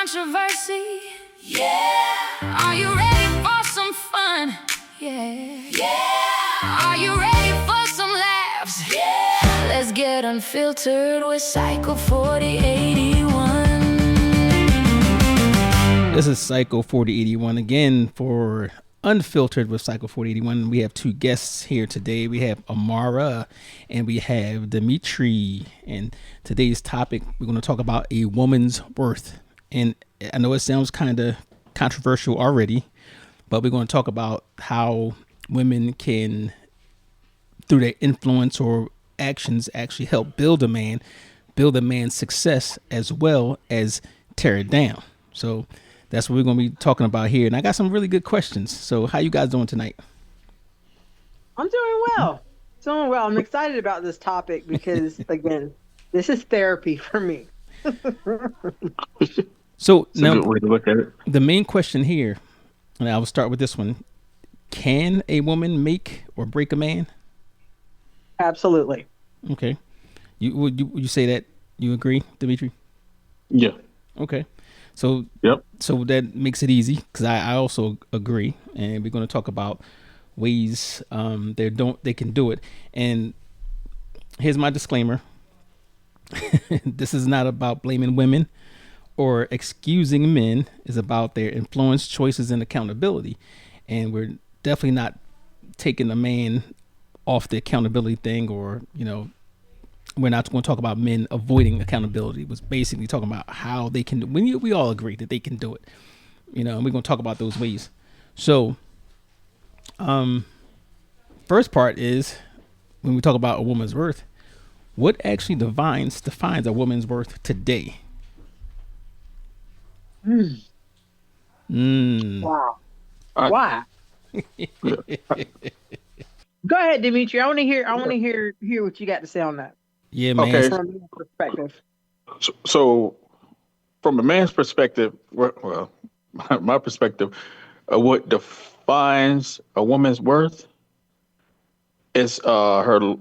controversy? Yeah. Are you ready for some fun? Yeah. Yeah. Are you ready for some laughs? Yeah. Let's get unfiltered with Psycho 4081. This is Psycho 4081 again for Unfiltered with Psycho 4081. We have two guests here today. We have Amara and we have Dimitri. And today's topic, we're going to talk about a woman's worth. And I know it sounds kind of controversial already, but we're going to talk about how women can, through their influence or actions, actually help build a man's success as well as tear it down. So that's what we're going to be talking about here. And I got some really good questions. So how you guys doing tonight? I'm doing well. I'm excited about this topic because, again, this is therapy for me. So It's now, a good way to look at it. the main question here, and I will start with this one. Can a woman make or break a man? Absolutely. Okay. Would you say that you agree, Dimitri? Yeah. Okay. So Yep. so that makes it easy because I also agree, and we're going to talk about ways they can do it. And here's my disclaimer: this is not about blaming women or excusing men. It's about their influence, choices, and accountability. And we're definitely not taking a man off the accountability thing, or we're not going to talk about men avoiding accountability. It was basically talking about how they can. We all agree that they can do it, and we're going to talk about those ways. So, first part is when we talk about a woman's worth. What actually defines a woman's worth today? Wow. I- Why? Go ahead, Dimitri. I want to hear what you got to say on that Yeah, man. Okay. from your perspective. So from a man's perspective, well, my perspective, what defines a woman's worth is her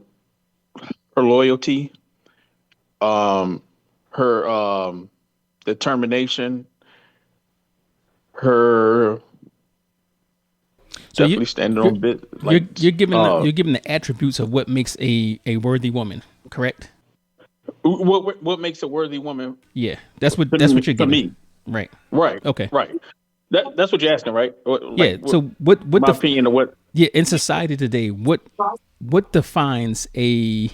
loyalty, her determination, her So definitely standing on bit. you're giving the attributes of what makes a worthy woman, correct? what makes a worthy woman. Yeah, that's what you're To giving. me. Right. Right. Okay. Right. That's what you're asking, right? Yeah. So what my opinion of what? yeah, in society today, what defines a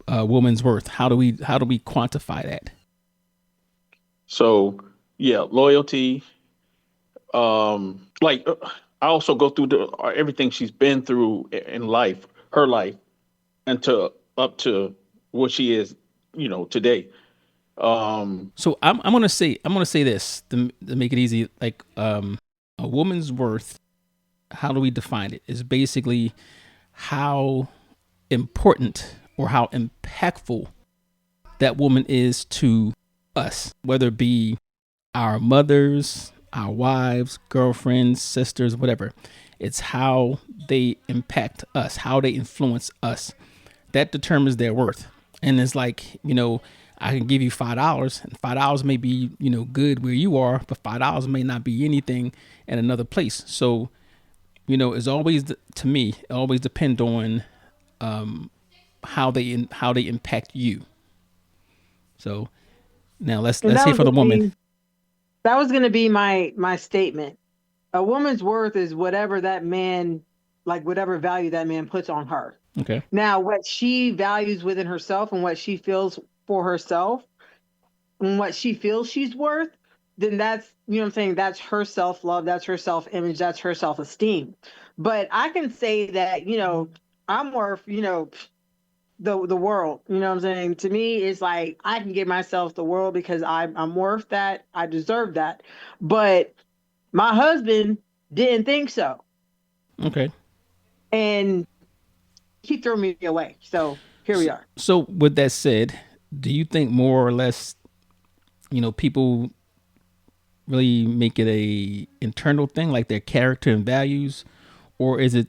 woman's worth? How do we quantify that? So yeah, loyalty. I also go through everything she's been through in life, her life, and up to what she is, today. So I'm gonna say this to make it easy. Like a woman's worth. How do we define it? Is basically how important or how impactful that woman is to us, whether it be our mothers, our wives, girlfriends, sisters, whatever. It's how they impact us, how they influence us. That determines their worth. And it's like, I can give you $5 and $5 may be, good where you are, but $5 may not be anything in another place. So, it's always, to me, it always depend on how they impact you. So now let's say for the woman. That was going to be my statement. A woman's worth is whatever that man, like whatever value that man puts on her. Okay. Now, what she values within herself and what she feels for herself and what she feels she's worth, then that's, what I'm saying, that's her self-love, that's her self-image, that's her self-esteem. But I can say that, I'm worth, the world. You know what I'm saying? To me, it's like I can give myself the world because I'm worth that. I deserve that. But my husband didn't think so. Okay. And he threw me away. So here we are. So with that said, do you think more or less, people really make it a internal thing, like their character and values, or is it,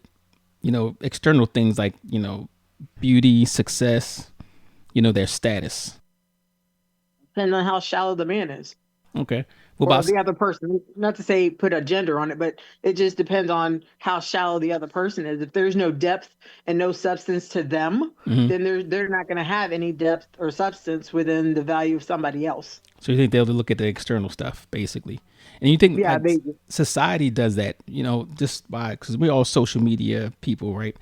external things like, beauty, success, their status? Depending on how shallow the man is. Okay. What or about the other person. Not to say put a gender on it, but it just depends on how shallow the other person is. If there's no depth and no substance to them, mhm. then they're not going to have any depth or substance within the value of somebody else. So you think they'll look at the external stuff, basically, and you think Yeah, like they. society does that, just by because we're all social media people, right?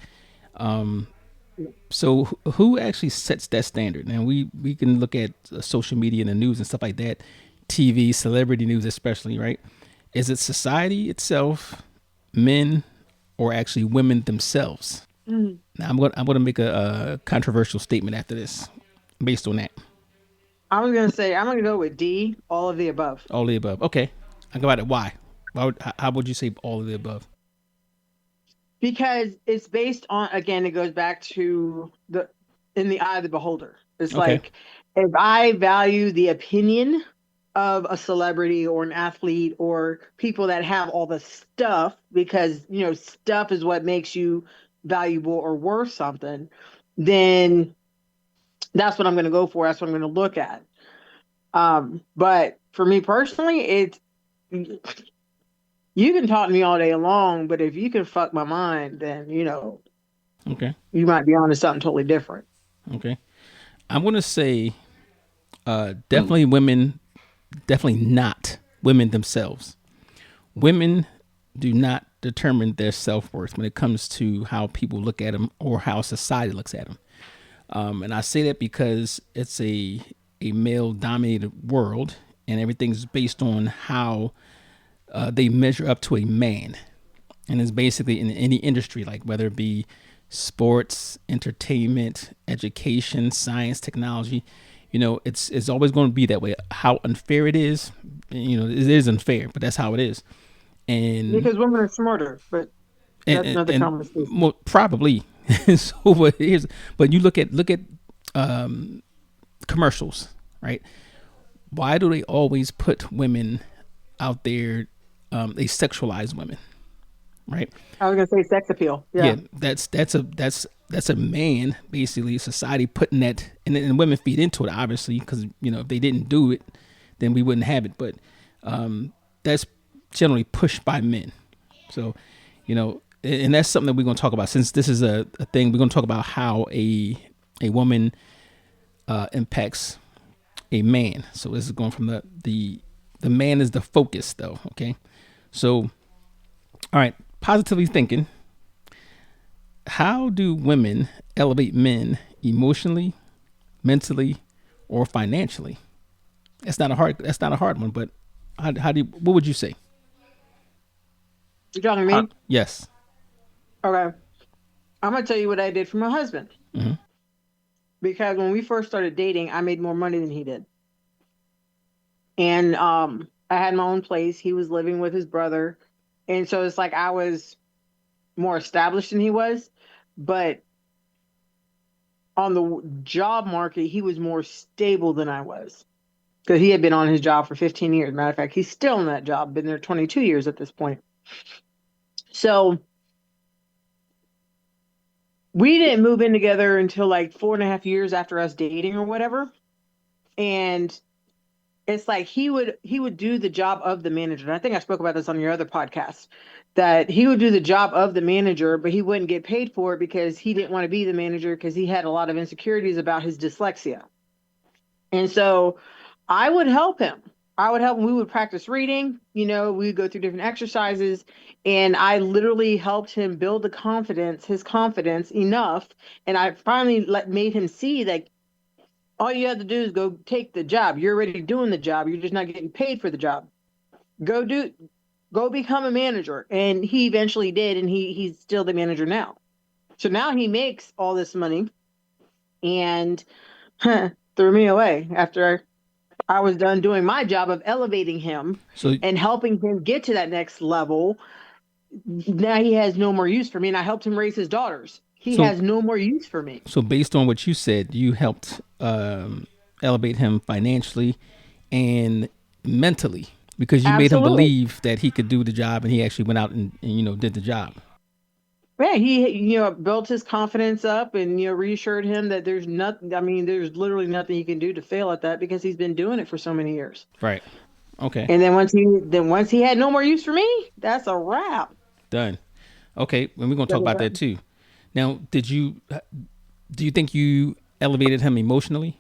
So who actually sets that standard? Now we can look at social media and the news and stuff like that, TV, celebrity news especially, right? Is it society itself, men, or actually women themselves? Mhm. Now I'm gonna make a controversial statement after this, based on that. I was going to say I'm going to go with D, all of the above. All of the above. Okay, I go at it. Why? How would you say all of the above? Because it's based on, again, it goes back to the in the eye of the beholder. It's Okay. like if I value the opinion of a celebrity or an athlete or people that have all the stuff, because stuff is what makes you valuable or worth something, then that's what I'm going to go for. That's what I'm going to look at. But for me personally, it's, you can talk to me all day long, but if you can fuck my mind, then Okay. you might be onto something totally different. Okay. I'm gonna say definitely women, definitely not women themselves. Women do not determine their self-worth when it comes to how people look at them or how society looks at them. And I say that because it's a male dominated world and everything's based on how they measure up to a man. And it's basically in any industry, like whether it be sports, entertainment, education, science, technology, it's always going to be that way. How unfair it is, it is unfair, but that's how it is. And Because women are smarter, but and that's and, another and conversation. well, probably. So, but you look at commercials, right? Why do they always put women out there? They sexualize women, right? I was gonna say sex appeal. Yeah, Yeah. that's a man, basically society putting that, and women feed into it obviously, because if they didn't do it, then we wouldn't have it. But that's generally pushed by men. So and that's something that we're going to talk about, since this is a thing. We're going to talk about how a woman impacts a man. So this is going from the man is the focus, though. Okay, so all right, positively thinking. How do women elevate men emotionally, mentally, or financially? That's not a hard one, but how do you, what would you say? You talking to me? Yes. Okay. I'm gonna tell you what I did for my husband. Hmm. Because when we first started dating, I made more money than he did. And I had my own place. He was living with his brother. And so it's like I was more established than he was. But on the job market, he was more stable than I was. Because he had been on his job for 15 years. Matter of fact, he's still in that job, been there 22 years at this point. So we didn't move in together until like 4.5 years after us dating or whatever. And it's like he would do the job of the manager. And I think I spoke about this on your other podcast, that he would do the job of the manager, but he wouldn't get paid for it because he didn't want to be the manager, because he had a lot of insecurities about his dyslexia. And so I would help him. I would help him. We would practice reading, we would go through different exercises. And I literally helped him build his confidence enough. And I finally made him see that all you have to do is go take the job. You're already doing the job. You're just not getting paid for the job. Go become a manager. And he eventually did. And he's still the manager now. So now he makes all this money and threw me away after I was done doing my job of elevating him So and helping him get to that next level. Now he has no more use for me. And I helped him raise his daughters. He so has no more use for me. so based on what you said, you helped elevate him financially and mentally, because you made him Absolutely. believe that he could do the job, and he actually went out and did the job. Yeah, he built his confidence up and reassured him that there's nothing. I mean, there's literally nothing he can do to fail at that, because he's been doing it for so many years. Right. Okay. And then once he had no more use for me, that's a wrap. Done. Okay. And we're gonna talk That's a about wrap. that too. Now, do you think you elevated him emotionally?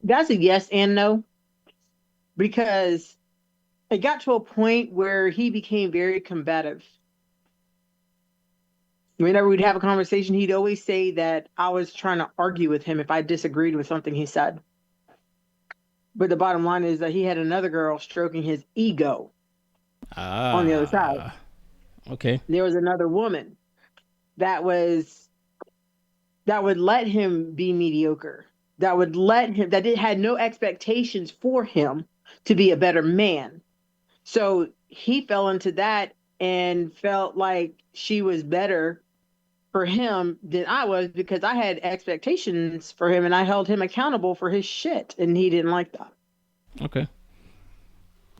That's a yes and no, because it got to a point where he became very combative. Whenever we'd have a conversation, he'd always say that I was trying to argue with him if I disagreed with something he said. But the bottom line is that he had another girl stroking his ego on the other side. Ah. Okay. There was another woman that would let him be mediocre. That it had no expectations for him to be a better man. So he fell into that and felt like she was better for him than I was, because I had expectations for him and I held him accountable for his shit, and he didn't like that. Okay.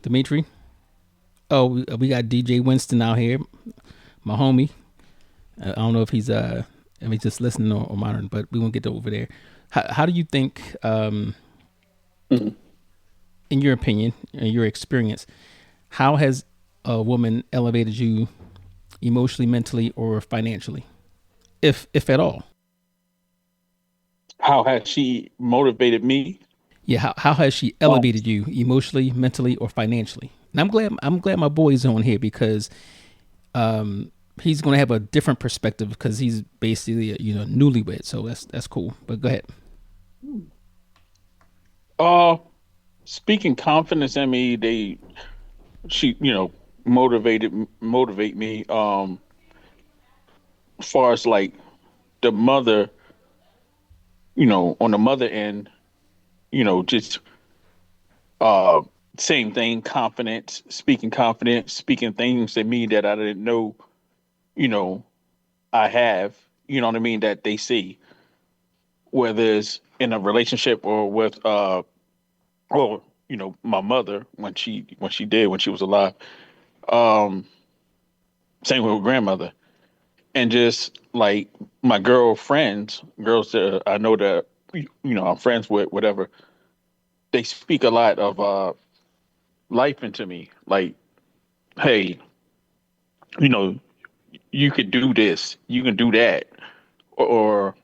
Dimitri. Oh, we got DJ Winston out here, my homie. I don't know if he's just listening or monitoring, but we won't get to over there. How do you think, Mhm. in your opinion, in your experience, how has a woman elevated you emotionally, mentally, or financially, if at all? How has she motivated me? Yeah, how has she Um, elevated you emotionally, mentally, or financially? And I'm glad my boy's on here because he's going to have a different perspective because he's basically newlywed. So that's cool. But go ahead. uh, Speaking confidence in me, she, motivate me. As far as like the mother, on the mother end, just uh, same thing, confidence, speaking things to me that I didn't know, you know, I have, you know what I mean, that they see, whether it's in a relationship or with, or, my mother when she was alive. Um, Same with grandmother. And just like my girls that I know that, I'm friends with, whatever, they speak a lot of life into me. Like, hey, you know, you could do this, you can do that, or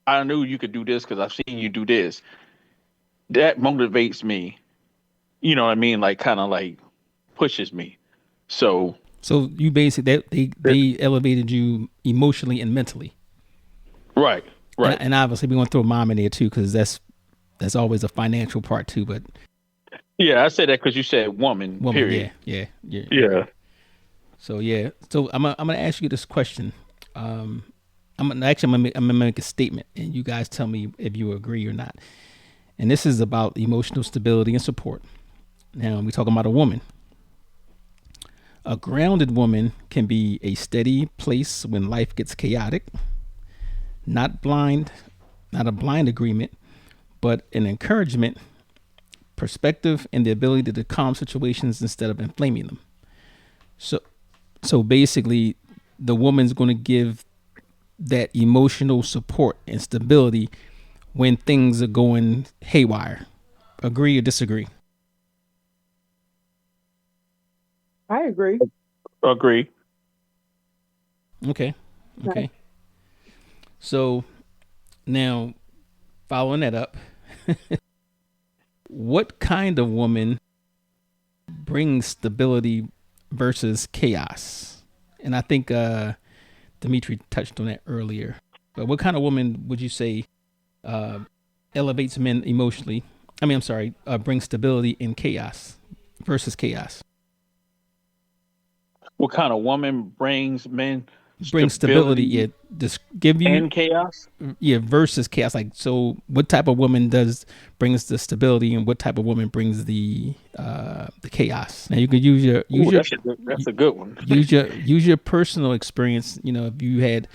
I knew you could do this because I've seen you do this. That motivates me. You know what I mean? Like, kind of like pushes me. So, So you basically they elevated you emotionally and mentally, right, right. and obviously we want to throw mom in there too because that's always a financial part too. But Yeah, I said that because you said woman, woman, period. yeah. Yeah. So yeah, so I'm gonna ask you this question. I'm gonna make a statement, and you guys tell me if you agree or not. And this is about emotional stability and support. Now we talking about a woman. A grounded woman can be a steady place when life gets chaotic, not blind, not a blind agreement, but an encouragement, perspective, and the ability to calm situations instead of inflaming them. So, so basically, the woman's going to give that emotional support and stability when things are going haywire. Agree or disagree? I agree. Agree. Okay. Okay. So now, following that up, what kind of woman brings stability versus chaos? And I think Dimitri touched on that earlier. But what kind of woman would you say uh, elevates men emotionally? I'm sorry, brings stability in chaos versus chaos. What kind of woman brings men Bring stability, stability yeah. Just give you, and chaos? yeah, versus chaos. Like, so what type of woman does brings the stability, and what type of woman brings the chaos? Now you could Ooh, that's a good one. use your personal experience. If you had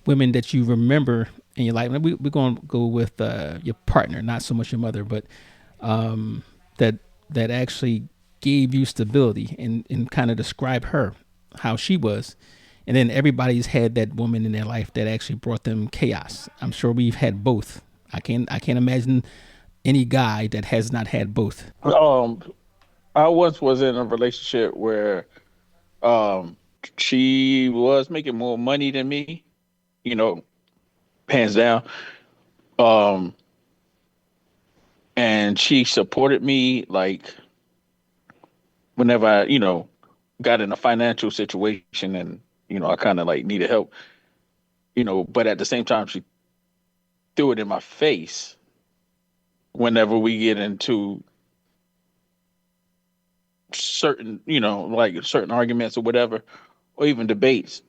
women that you remember in your life, and we're going to go with your partner, not so much your mother, but that actually gave you stability, and kind of describe her, how she was. And then everybody's had that woman in their life that actually brought them chaos. I'm sure we've had both. I can't imagine any guy that has not had both? I once was in a relationship where um she was making more money than me, you know, hands down. Um and she supported me like whenever I, got in a financial situation and, I kind of like needed help, but at the same time she threw it in my face whenever we get into certain, like certain arguments or whatever, or even debates.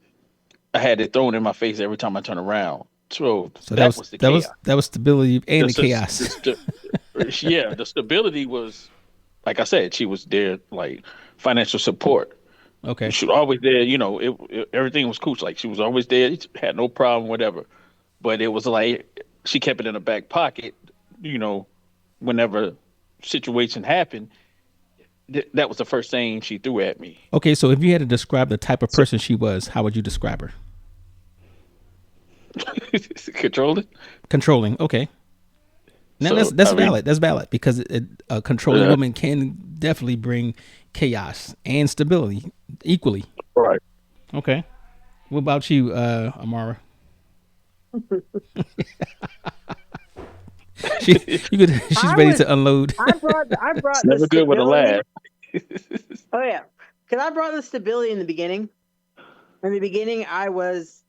I had it thrown in my face every time I turn around. So So that was the chaos. that was stability and the chaos. Yeah, the stability was, like I said, she was there, like financial support. Okay. She was always there. Everything was cool. Like she was always there. Had no problem, whatever. But it was like she kept it in the back pocket. You know, whenever situation happened, that was the first thing she threw at me. Okay, so if you had to describe the type of So, person she was, how would you describe her? controlling. Controlling. Okay. Now So that's I mean, valid. That's valid because a controlling woman can definitely bring chaos and stability equally. right. Okay. What about you, Amara? She's ready to unload. I It's brought the never good with a stability. laugh. Oh yeah, because I brought the stability in the beginning. In the beginning, I was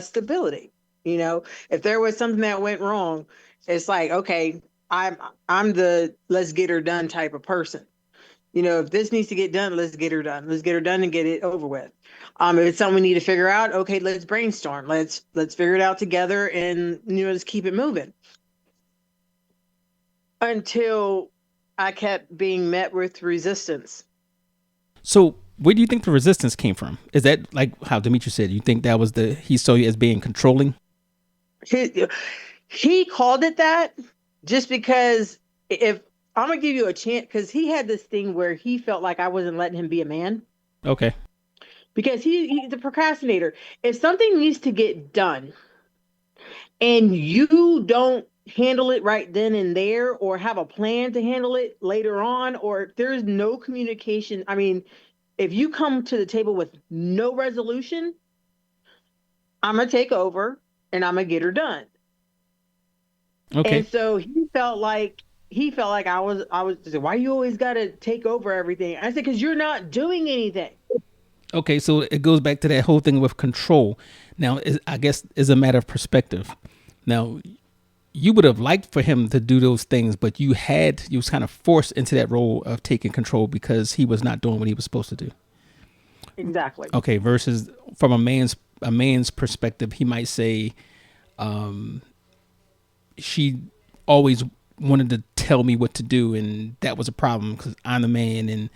stability. If there was something that went wrong, it's like, okay, I'm the let's get her done type of person. If this needs to get done, let's get her done. Let's get her done and get it over with. If it's something we need to figure out, okay, let's brainstorm. Let's figure it out together and let's keep it moving. Until I kept being met with resistance. So where do you think the resistance came from? Is that like how Demetrius said? You think that was he saw you as being controlling? He called it that just because if I'm gonna give you a chance, because he had this thing where he felt like I wasn't letting him be a man. Okay. Because he's a procrastinator. If something needs to get done and you don't handle it right then and there, or have a plan to handle it later on, or if there's no communication, I mean, if you come to the table with no resolution, I'm gonna take over and I'm gonna get her done. Okay. And so he felt like I was why you always gotta take over everything? I said, because you're not doing anything. Okay, so it goes back to that whole thing with control. Now, I guess it's a matter of perspective. Now, you would have liked for him to do those things, but you was kind of forced into that role of taking control because he was not doing what he was supposed to do. Exactly. Okay, versus from a man's perspective, he might say, she always wanted to tell me what to do, and that was a problem because I'm the man, and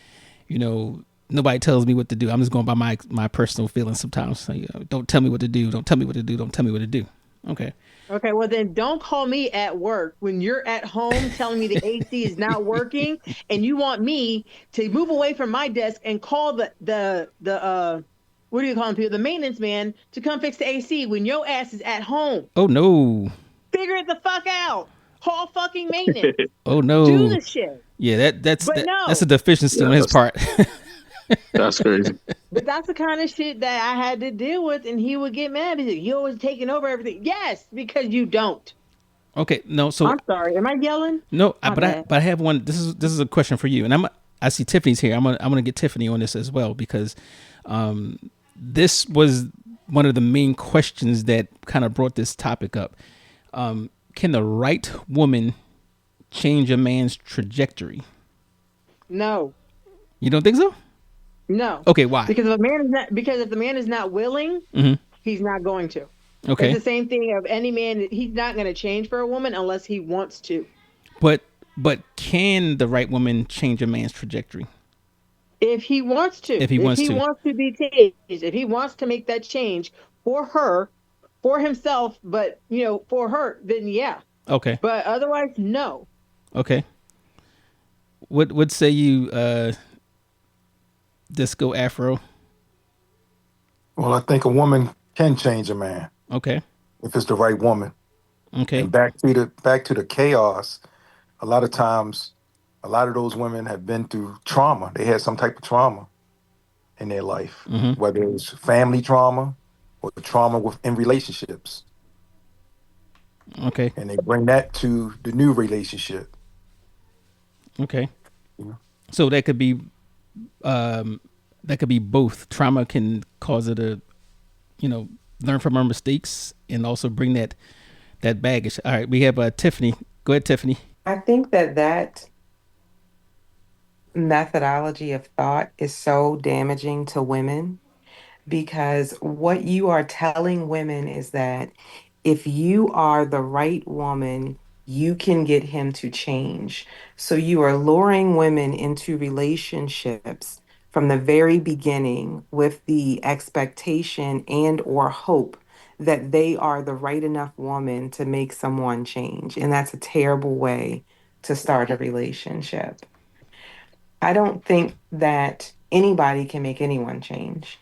nobody tells me what to do. I'm just going by my personal feelings sometimes. Like, don't tell me what to do. Don't tell me what to do. Don't tell me what to do. Okay. Okay, well then don't call me at work when you're at home telling me the AC is not working and you want me to move away from my desk and call the what do you call them people? The maintenance man to come fix the AC when your ass is at home. Oh no. Figure it the fuck out. Call fucking maintenance. Oh no. Do the shit. Yeah, that's a deficiency Yeah, on his part. that's crazy. But that's the kind of shit that I had to deal with, and he would get mad because you always taking over everything. Yes, because you don't. Okay, no, so I'm sorry. Am I yelling? no, but I have one. This is a question for you, and I see Tiffany's here. I'm gonna get Tiffany on this as well because this was one of the main questions that kind of brought this topic up. Can the right woman change a man's trajectory? No. You don't think so? No. Okay, why? Because if the man is not willing, he's not going to. Okay. It's the same thing of any man. He's not going to change for a woman unless he wants to. But can the right woman change a man's trajectory? If he wants to. If he wants to be changed. If he wants to make that change for her, for himself, but for her, then yeah. Okay. But otherwise, no. Okay. What say you, Disco Afro? Well, I think a woman can change a man Okay. if it's the right woman. Okay. And back to the chaos. a lot of times, a lot of those women have been through trauma. They had some type of trauma in their life, whether it was family trauma or trauma in relationships. Okay. And they bring that to the new relationship. Okay. You know? So that could be both. Trauma can cause her to, learn from her mistakes and also bring that baggage. All right, we have Tiffany. Go ahead, Tiffany. I think that methodology of thought is so damaging to women because what you are telling women is that if you are the right woman, you can get him to change. So you are luring women into relationships from the very beginning with the expectation and or hope that they are the right enough woman to make someone change. And that's a terrible way to start a relationship. I don't think that anybody can make anyone change.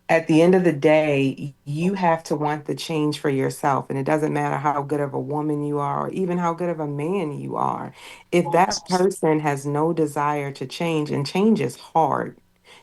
At the end of the day, you have to want the change for yourself. And it doesn't matter how good of a woman you are, or even how good of a man you are. If that person has no desire to change, and change is hard,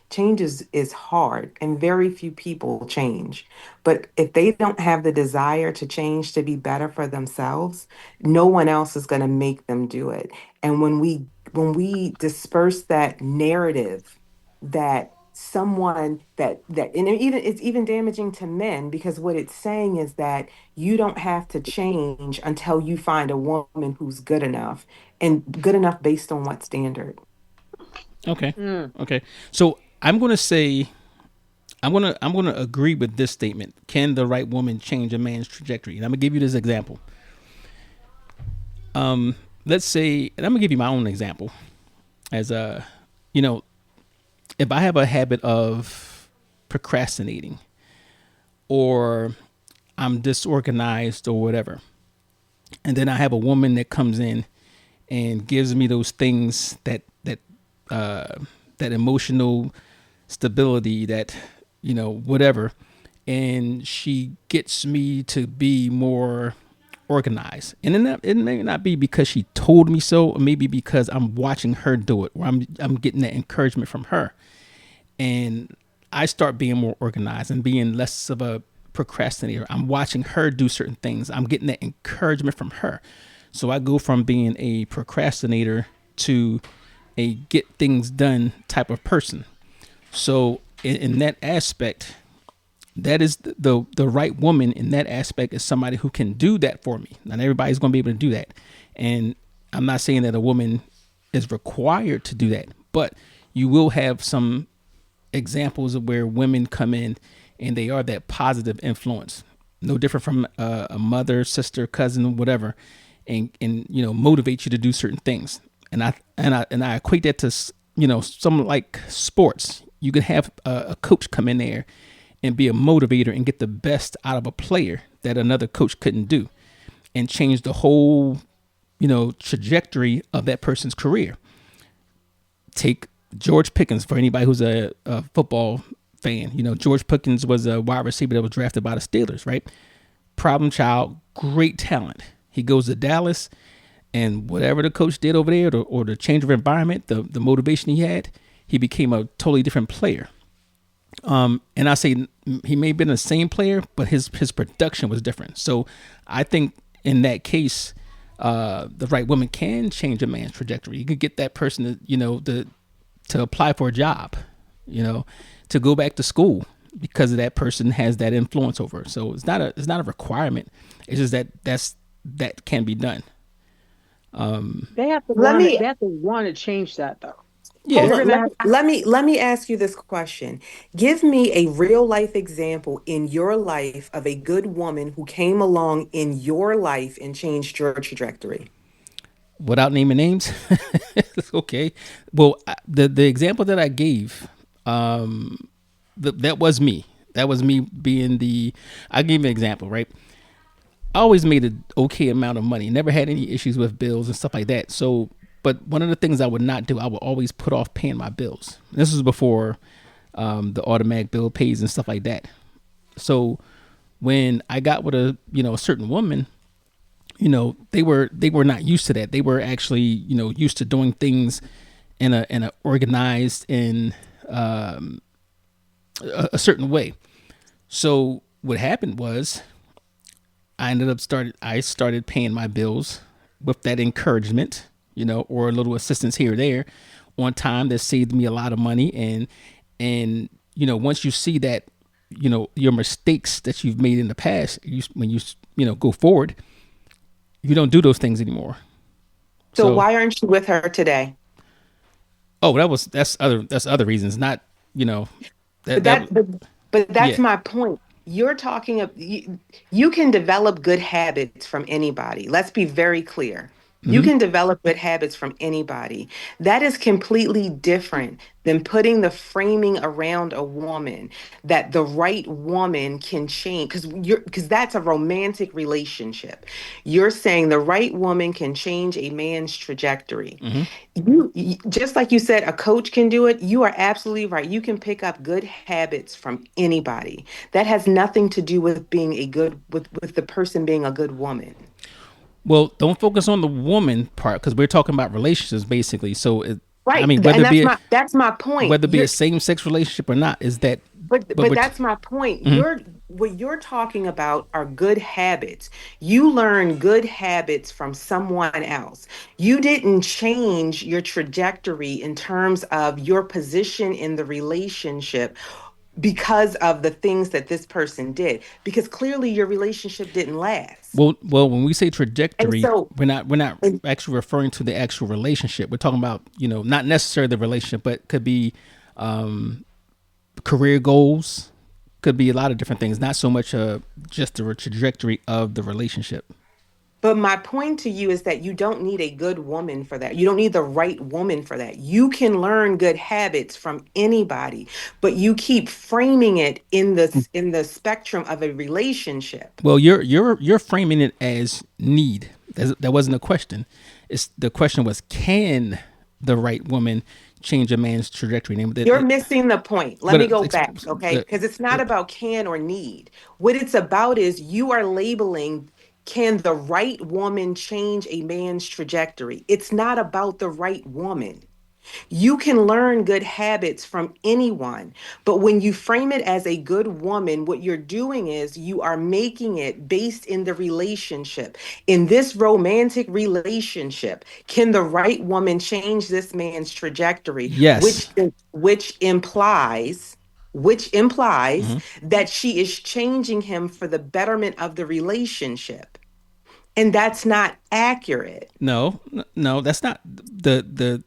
change is hard, and very few people change. But if they don't have the desire to change to be better for themselves, no one else is going to make them do it. And when we disperse that narrative that someone that and it's even damaging to men because what it's saying is that you don't have to change until you find a woman who's good enough, and good enough based on what standard. Okay. Okay. So I'm gonna agree with this statement. Can the right woman change a man's trajectory? And I'm gonna give you this example. Let's say, and I'm gonna give you my own example. As if I have a habit of procrastinating, or I'm disorganized or whatever, and then I have a woman that comes in and gives me those things that emotional stability, that whatever, and she gets me to be more organized. And it may not be because she told me so, or maybe because I'm watching her do it, or I'm getting that encouragement from her, and I start being more organized and being less of a procrastinator. I'm watching her do certain things. I'm getting that encouragement from her. So I go from being a procrastinator to a get things done type of person. So in that aspect, that is the right woman in that aspect is somebody who can do that for me. Not everybody's going to be able to do that. And I'm not saying that a woman is required to do that, but you will have some examples of where women come in and they are that positive influence, no different from a mother, sister, cousin, whatever, and motivate you to do certain things. And I equate that to some like sports. You can have a coach come in there and be a motivator and get the best out of a player that another coach couldn't do, and change the whole trajectory of that person's career. Take George Pickens, for anybody who's a football fan. George Pickens was a wide receiver that was drafted by the Steelers, right? Problem child, great talent. He goes to Dallas, and whatever the coach did over there, or the change of environment, the motivation he had, he became a totally different player. And I say he may have been the same player, but his production was different. So I think in that case, the right woman can change a man's trajectory. You could get that person to apply for a job, to go back to school, because of that person has that influence over her. So it's not a requirement. It's just that can be done. They have to Let want me it. They have to want to change that though. Yeah. hold They're on. gonna have. Let me ask you this question. Give me a real life example in your life of a good woman who came along in your life and changed your trajectory. Without naming names. Okay. Well, the example that I gave, that was me. That was me being I gave an example, right? I always made an okay amount of money, never had any issues with bills and stuff like that. So, but one of the things I would not do, I would always put off paying my bills. This was before the automatic bill pays and stuff like that. So when I got with a certain woman, they were not used to that. They were actually used to doing things in a organized and a certain way. So what happened was I started paying my bills with that encouragement, or a little assistance here or there on time that saved me a lot of money. And once you see that, your mistakes that you've made in the past, when you go forward, you don't do those things anymore. So So, why aren't you with her today? oh, that's other reasons, not, you know, But that, but that's yeah. my point. You're talking of you can develop good habits from anybody. Let's be very clear. You Hmm. can develop good habits from anybody. That is completely different than putting the framing around a woman that the right woman can change because that's a romantic relationship. You're saying the right woman can change a man's trajectory. Hmm. Just like you said, a coach can do it. You are absolutely right. You can pick up good habits from anybody. That has nothing to do with being a good with the person being a good woman. Well, don't focus on the woman part because we're talking about relationships basically. So, I Right. mean, And that's my point. whether it be a same sex relationship or not, is that, but But that's my point. mhm. What you're talking about are good habits. You learn good habits from someone else. You didn't change your trajectory in terms of your position in the relationship because of the things that this person did, because clearly your relationship didn't last. Well, when we say And trajectory, so we're not and actually referring to the actual relationship. We're talking about, not necessarily the relationship, but could be career goals, could be a lot of different things. Not so much just the trajectory of the relationship. but my point to you is that you don't need a good woman for that. You don't need the right woman for that. You can learn good habits from anybody, but you keep framing it in the spectrum of a relationship. Well, you're framing it as need. That wasn't a question. The question was, can the right woman change a man's trajectory? You're missing the point. Let But me go back, okay? the, Because it's not about can or need. What it's about is you are labeling, can the right woman change a man's trajectory? It's not about the right woman. You can learn good habits from anyone, but when you frame it as a good woman, what you're doing is you are making it based in the relationship. In this romantic relationship, can the right woman change this man's trajectory, yes. which implies Hmm. that she is changing him for the betterment of the relationship. And that's not accurate. No, no, that's not the.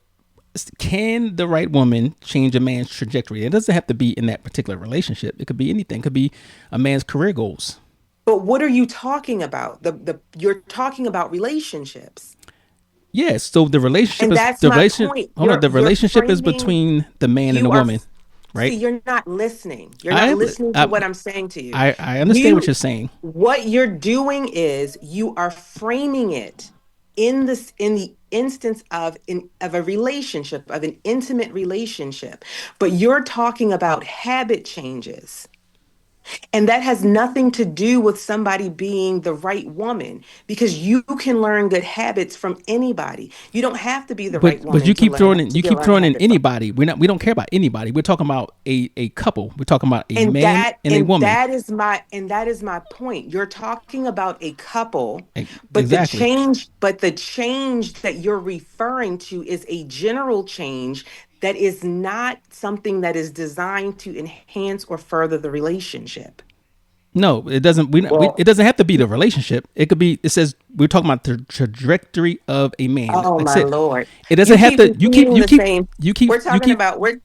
Can the right woman change a man's trajectory? It doesn't have to be in that particular relationship. It could be anything. It could be a man's career goals. But what are you talking about? The you're talking about relationships. Yes. So the relationship And is that's the my relation. point. Hold on. The You're relationship is framing between the man and the you are woman, see, right? you're not listening. You're I not am. listening to I, what I'm saying to you. I understand what You you're saying. what you're doing is you are framing it in the instance of a relationship, of an intimate relationship. But you're talking about habit changes. And that has nothing to do with somebody being the right woman because you can learn good habits from anybody. You don't have to be the right But woman you keep throwing in to you get keep learn throwing in habits from. anybody. We don't care about anybody. We're talking about a couple. We're talking about a And man that and a and woman. that is my point. You're talking about a couple, Exactly. but the change that you're referring to is a general change that is not something that is designed to enhance or further the relationship. No, it doesn't. It Well, doesn't have to be the relationship. It could be. It says we're talking about the trajectory of a man. oh Like I my said, Lord. it doesn't You have keep to. repeating the same. You keep.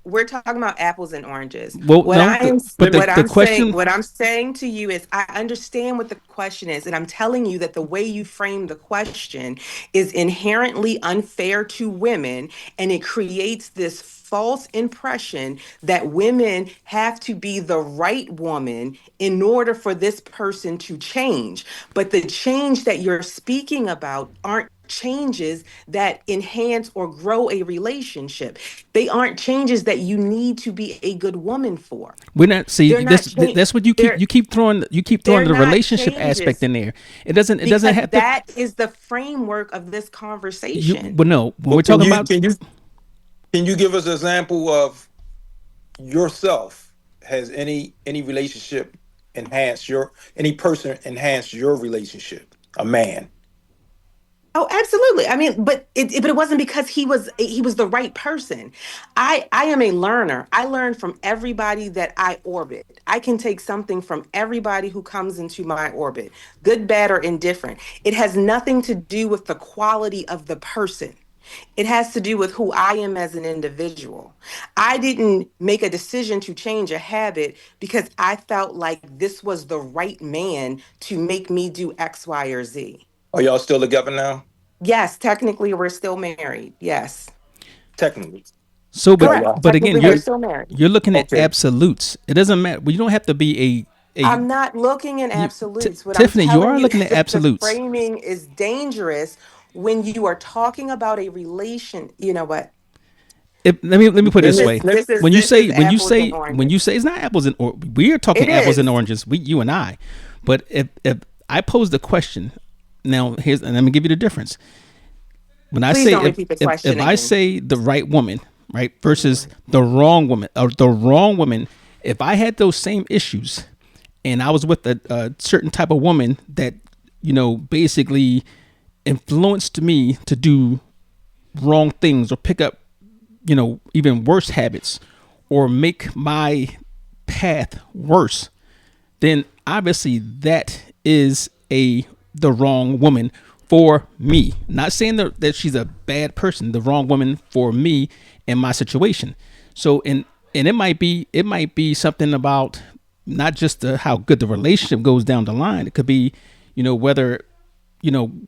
We're talking about apples and oranges. Well, no, but the question. What I'm saying to you is I understand what the question is, and I'm telling you that the way you frame the question is inherently unfair to women, and it creates this false impression that women have to be the right woman in order for this person to change. But the change that you're speaking about aren't changes that enhance or grow a relationship. They aren't changes that you need to be a good woman for. We're not see They're not this. cha- That's what you keep they're you keep throwing they're the not relationship aspect changes in there. It doesn't because have to. that is the framework of this You conversation. but no, when Well, we're talking about can you give us an example of yourself? Has any relationship enhanced your any person enhanced your relationship? A man. Oh, absolutely. I mean, but it wasn't because he was the right person. I am a learner. I learn from everybody that I orbit. I can take something from everybody who comes into my orbit, good, bad, or indifferent. It has nothing to do with the quality of the person. It has to do with who I am as an individual. I didn't make a decision to change a habit because I felt like this was the right man to make me do X, Y, or Z. Are y'all still together now? Yes, technically we're still married. Yes. Technically. so, Are Correct. y'all but again, Technically we're have still married. you're looking at okay. absolutes. It doesn't matter. Well, you don't have to be a I'm not looking in you, absolutes. What I'm Tiffany. You telling are you looking is at that the absolutes. framing is dangerous when you are talking about a relation. You know what? Let me put it Let this me, way. let me, This is When you apples and say oranges. it's not apples and or we are It talking apples and is. oranges. You and I. But if I pose the question now, here's and let me give you the difference. When I Please say don't repeat the if question I again. say the right woman, right, versus Mhm. the wrong woman or the wrong woman, if I had those same issues and I was with a certain type of woman that basically influenced me to do wrong things or pick up even worse habits or make my path worse, then obviously that is the wrong woman for me. Not saying that she's a bad person, the wrong woman for me and my situation. So and it might be something about not just how good the relationship goes down the line. It could be, whether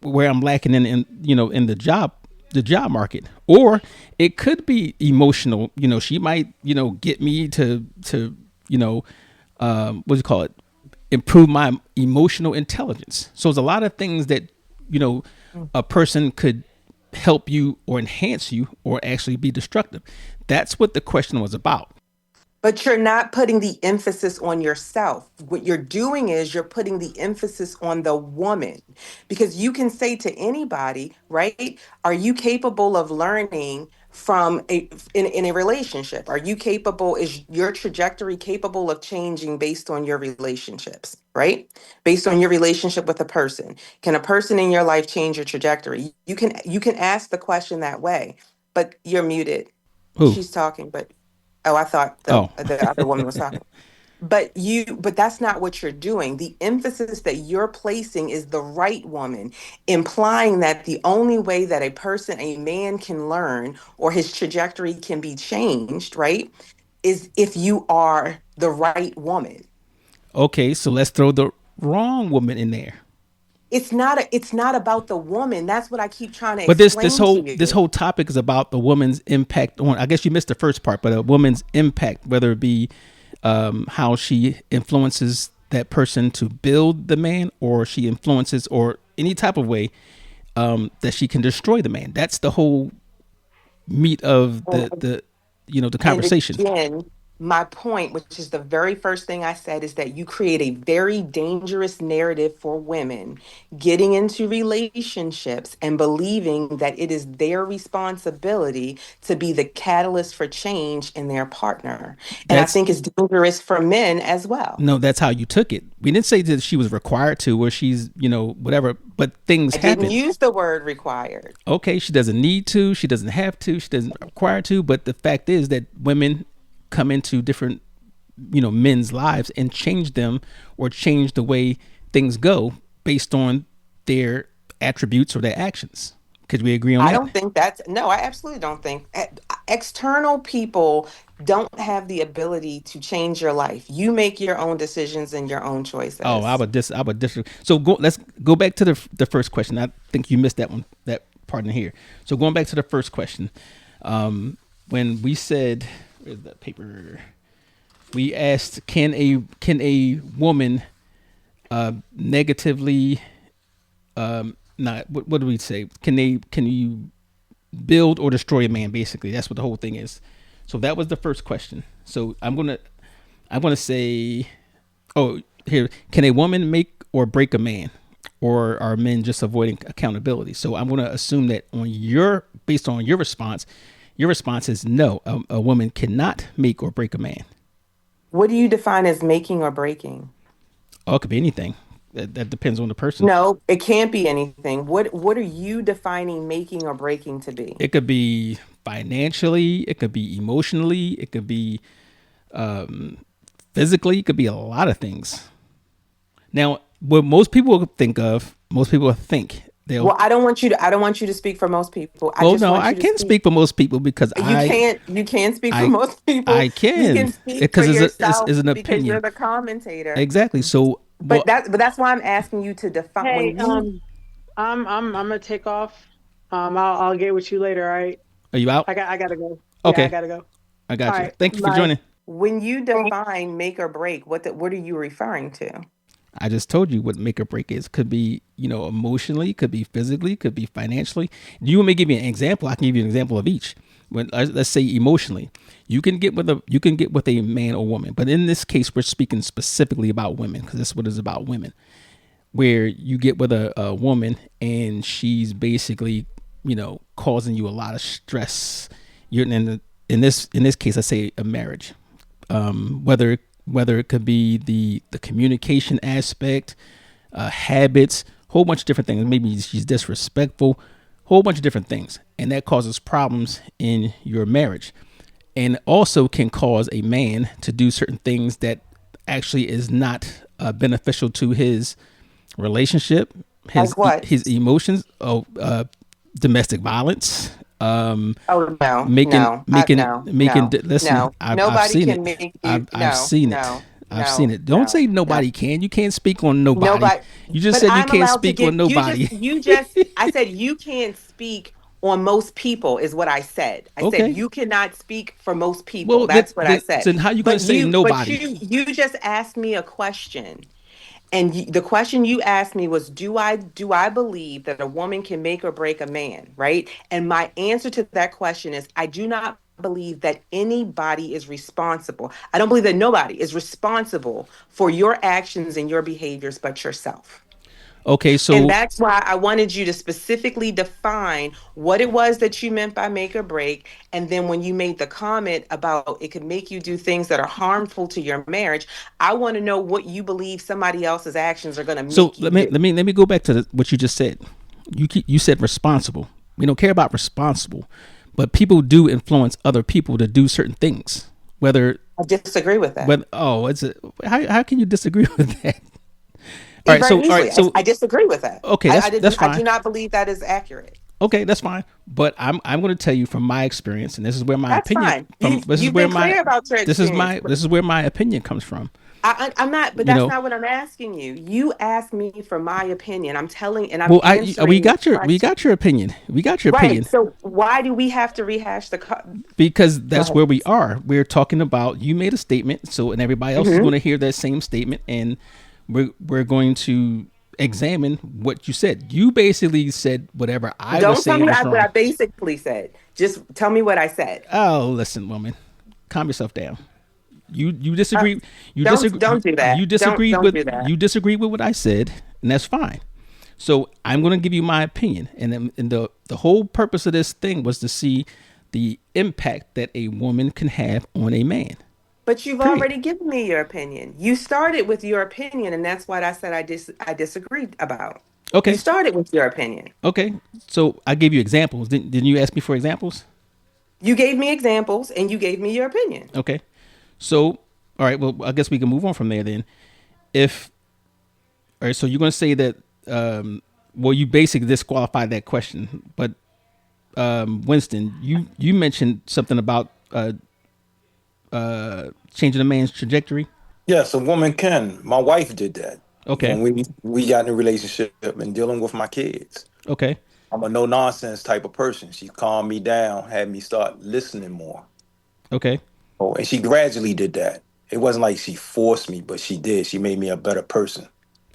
where I'm lacking in the job market, or it could be emotional. She might get me to what do you call it, improve my emotional intelligence. So there's a lot of things that you know a person could help you or enhance you or actually be destructive. That's what the question was about. But you're not putting the emphasis on yourself. What you're doing is you're putting the emphasis on the woman because you can say to anybody, right? Are you capable of learning from in a relationship? Are you capable, is your trajectory capable of changing based on your relationships, right? Based on your relationship with a person. Can a person in your life change your trajectory? You can ask the question that way, but you're muted. Who? She's talking, but oh, I thought Oh, the other woman was talking. But that's not what you're doing. The emphasis that you're placing is the right woman, implying that the only way that a man can learn or his trajectory can be changed, right, is if you are the right woman. okay. So let's throw the wrong woman in there. It's not about the woman. That's what I keep trying to But this explain to whole this you. whole topic is about the woman's impact on. I guess you missed the first part, but a woman's impact, whether it be how she influences that person to build the man, or she influences, or any type of way that she can destroy the man. That's the whole meat of the And conversation. again, my point, which is the very first thing I said, is that you create a very dangerous narrative for women getting into relationships and believing that it is their responsibility to be the catalyst for change in their partner. And I That's think it's dangerous for men as well. No, that's how you took it. We didn't say that she was required to, or she's whatever. But things I didn't happen. use the word required. Okay, she doesn't need to, she doesn't have to, she doesn't require to, but the fact is that women come into different men's lives and change them or change the way things go based on their attributes or their actions. Could we agree on I that? don't think that's, no, I absolutely don't think external people don't have the ability to change your life. You make your own decisions and your own Oh, choices. I would disagree. So let's go back to the first question. I think you missed that one, that part in here. So going back to the first question, when we said, where's that paper? We asked, can a woman negatively not what do we say? Can you build or destroy a man? Basically, that's what the whole thing is. So that was the first question. So I'm gonna say, oh, here, can a woman make or break a man, or are men just avoiding accountability? So I'm gonna assume that based on your response is no. A woman cannot make or break a man. What do you define as making or breaking? Oh, it could be anything. That depends on the person. No, it can't be anything. What are you defining making or breaking to be? It could be financially. It could be emotionally. It could be physically. It could be a lot of things. Now, what most people think they'll. Well, I don't want you to speak for most people. I Well, just no, want I you to can speak. speak for most people because You can't speak for I, most people. I You can can speak for because yourself it's an because you're opinion. the commentator. Exactly. So, well, But that's why I'm asking you to define Hey, when you I'm gonna take off. I'll get with you later. All right. are you out? I gotta go. Yeah, I Okay, gotta go. I All got you. right. Thank you for Bye. joining. when you define make or break, what are you referring to? I just told you what make or break is. Could be, emotionally, could be physically, could be financially. Do you want me to give you an example? I can give you an example of each. When let's say emotionally, you can get with a man or woman, but in this case, we're speaking specifically about women because that's what it's about, women. Where you get with a woman and she's basically, causing you a lot of stress. You're in this case, I say a marriage, whether it could be the communication aspect, habits, whole bunch of different things. Maybe she's disrespectful, whole bunch of different things, and that causes problems in your marriage, and also can cause a man to do certain things that actually is not beneficial to his relationship, Like what? his emotions. Domestic violence. Oh no, Making no, making no, making no, listen, no. I've Nobody seen can it. make you. I've No, seen it. no, I've seen no, it. Don't no, say no. nobody can. You can't speak on nobody. Nobody. You just But said you I'm can't allowed to speak on give. nobody. I said you can't speak on most people is what I said. I said Okay. you cannot speak for most people. Well, then, That's what I said. then how you gonna say But nobody? you just asked me a question. And the question you asked me was, do I believe that a woman can make or break a man, right? And my answer to that question is, I do not believe that anybody is responsible. I don't believe that nobody is responsible for your actions and your behaviors but yourself. Okay, And so that's why I wanted you to specifically define what it was that you meant by make or break. And then when you made the comment about it could make you do things that are harmful to your marriage, I want to know what you believe somebody else's actions are going to so make you let me do. let me let me go back to what you just said. You said responsible. We don't care about responsible, but people do influence other people to do certain things. Whether I disagree with that. it's how can you disagree with that? All It's right, very so all easily. right, so I disagree with that. okay, I that's didn't. I fine. do not believe that is accurate. Okay, that's fine. But I'm going to tell you from my experience, and this is where my That's opinion fine. from. This is You've where been my clear about your experience. this is where my opinion comes from. I'm not, but You that's know, not what I'm asking you. You asked me for my opinion. I'm telling, and I'm well, we answering your question. got your opinion. We got your Right. opinion So why do we have to rehash the? because Go that's ahead. where we are. We're talking about you made a statement, so and everybody else is Hmm. going to hear that same statement, and we're going to examine what you said. You basically said whatever I was Don't tell saying me was what I wrong. basically said. Just tell me what I said. Oh, listen, woman, calm yourself down. You Uh, disagree don't do that. Don't do that. you disagree with what I said, and that's fine. So I'm going to give you my opinion, and the whole purpose of this thing was to see the impact that a woman can have on a man. But you've Period. already given me your opinion. You started with your opinion, and that's what I said I disagreed about. You Okay, started with your opinion. okay. So I gave you examples. Didn't you ask me for examples? You gave me examples, and you gave me your opinion. Okay. So all right. Well, I guess we can move on from there then. If all right, so you're going to say that. Well, you basically disqualified that question, but Winston, you mentioned something about changing a man's trajectory. Yes, a woman can. My wife did that Okay, when we got in a relationship and dealing with my kids. okay, I'm a no nonsense type of person. She calmed me down, had me start listening more. okay, Oh, and she gradually did that. It wasn't like she forced me, but she did. She made me a better person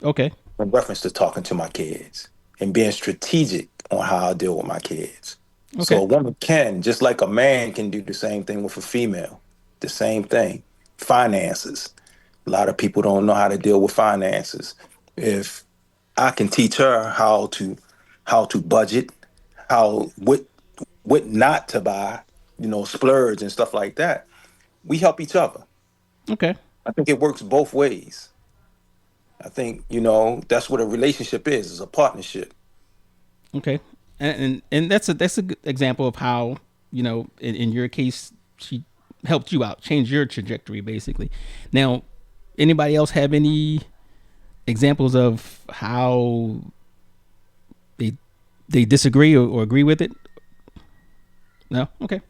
okay. in reference to talking to my kids. and being strategic on how I deal with my kids. So Okay. a woman can, just like a man can do the same thing with a female, the same thing. Finances. A lot of people don't know how to deal with finances. If I can teach her how to budget, how what not to buy, splurge and stuff like that. We help each other. Okay. I think it works both ways. I think, that's what a relationship is a partnership. Okay. And that's a good example of how, in your case, she helped you out, changed your trajectory basically. Now, anybody else have any examples of how they they disagree or agree with it? No? Okay.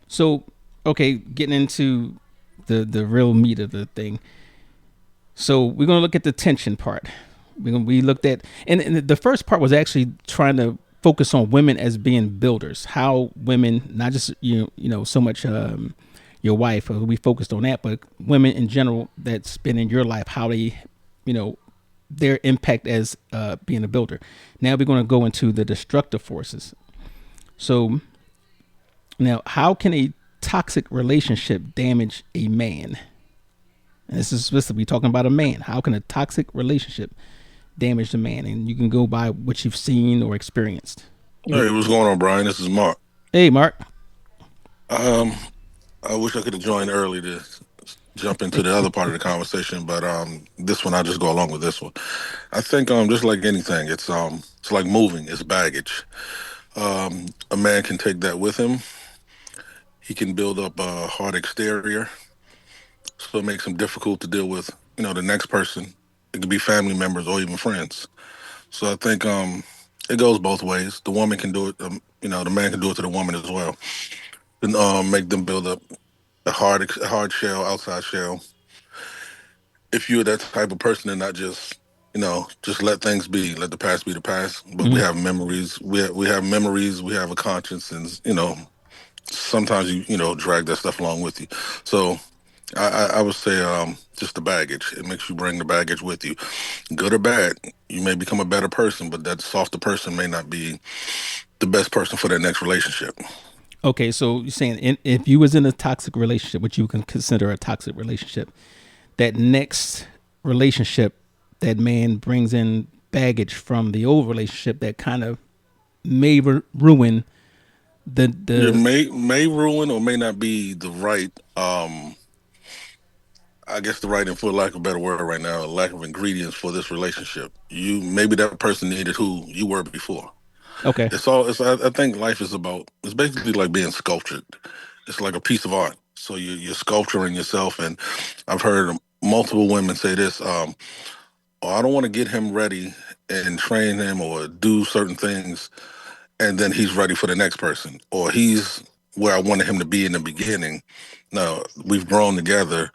So, okay, getting into the real meat of the thing. So we're gonna look at the tension part. We looked at, and the first part was actually trying to focus on women as being builders. How women, not just so much your wife, we focused on that, but women in general that's been in your life, how they, their impact as being a builder. Now we're going to go into the destructive forces. So now, how can a toxic relationship damage a man? And this is specifically talking about a man. How can a toxic relationship damage the man? And you can go by what you've seen or experienced. Hey, what's going on, Brian? This is Mark. Hey, Mark. Um, I wish I could have joined early to jump into the other part of the conversation, but this one I'll just go along with this one. I think just like anything, it's like moving, it's baggage. A man can take that with him. He can build up a hard exterior, so it makes him difficult to deal with. The next person. It could be family members or even friends. So I think it goes both ways. The woman can do it. The man can do it to the woman as well. And make them build up a hard shell, outside shell. If you're that type of person and not just let things be, let the past be the past. But we Mm-hmm. have memories. We have memories. We have a conscience, and sometimes you drag that stuff along with you. So I would say just the baggage. It makes you bring the baggage with you, good or bad. You may become a better person, but that softer person may not be the best person for that next relationship. Okay, so you're saying if you was in a toxic relationship, which you can consider a toxic relationship, that next relationship, that man brings in baggage from the old relationship that kind of may ruin It the may ruin or may not be the right. I guess the right, and for lack of a better word right now, lack of ingredients for this relationship. You maybe that person needed who you were before. okay. It's all. I think life is about. It's basically like being sculptured. It's like a piece of art. So you're sculpturing yourself, and I've heard multiple women say this. Oh, I don't want to get him ready and train him or do certain things, and then he's ready for the next person, or he's where I wanted him to be in the beginning. No, we've grown together,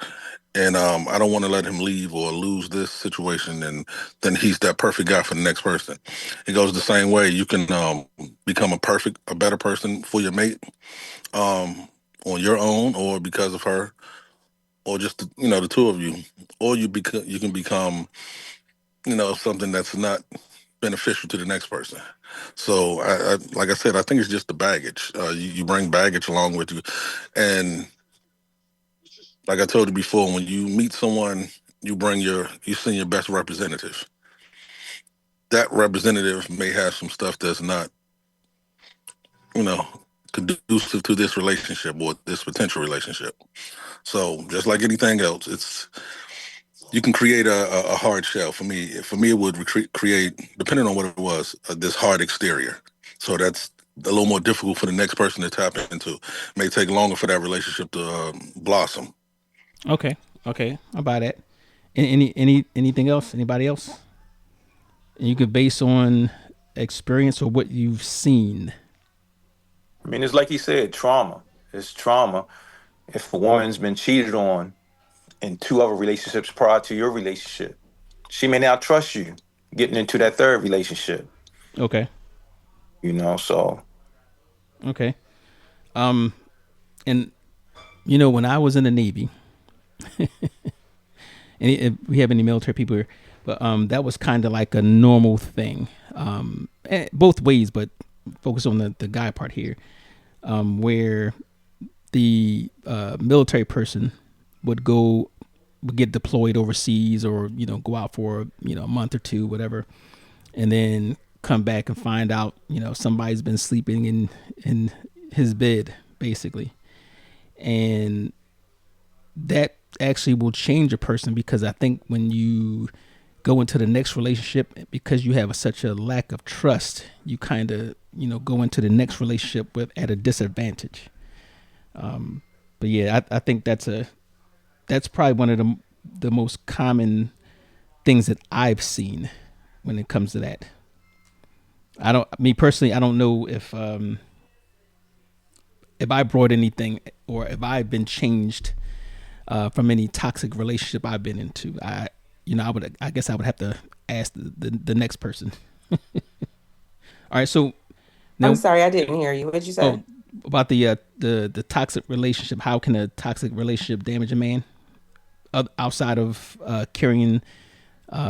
and I don't want to let him leave or lose this situation, and then he's that perfect guy for the next person. It goes the same way. You can become a better person for your mate on your own, or because of her, or just the two of you, or you can become something that's not beneficial to the next person. So, like I said, I think it's just the baggage. You bring baggage along with you, and like I told you before, when you meet someone, you send your best representative. That representative may have some stuff that's not, you know, conducive to this relationship or this potential relationship. So just like anything else, you can create a hard shell. For me, it would create, depending on what it was, this hard exterior. So that's a little more difficult for the next person to tap into. It may take longer for that relationship to blossom. Okay. Okay. I'll buy that. Anything else? Anybody else? And you could base on experience or what you've seen. I mean, it's like you said, trauma. It's trauma. If a woman's been cheated on in two other relationships prior to your relationship, she may not trust you getting into that third relationship, Okay. so Okay. Um, and when I was in the Navy, and if we have any military people here, but that was kind of like a normal thing. both ways, but focus on the guy part here, where the military person would get deployed overseas, or go out for a month or two, whatever, and then come back and find out somebody's been sleeping in his bed, basically. And that actually will change a person, because I think when you go into the next relationship, because you have such a lack of trust, you kind of go into the next relationship at a disadvantage. But yeah, I think that's probably one of the most common things that I've seen when it comes to that. Me personally, I don't know if I brought anything, or if I've been changed from any toxic relationship I've been into. I guess I would have to ask the next person. All right, so now, I'm sorry, I didn't hear you. What'd you say? about the toxic relationship. How can a toxic relationship damage a man, outside of carrying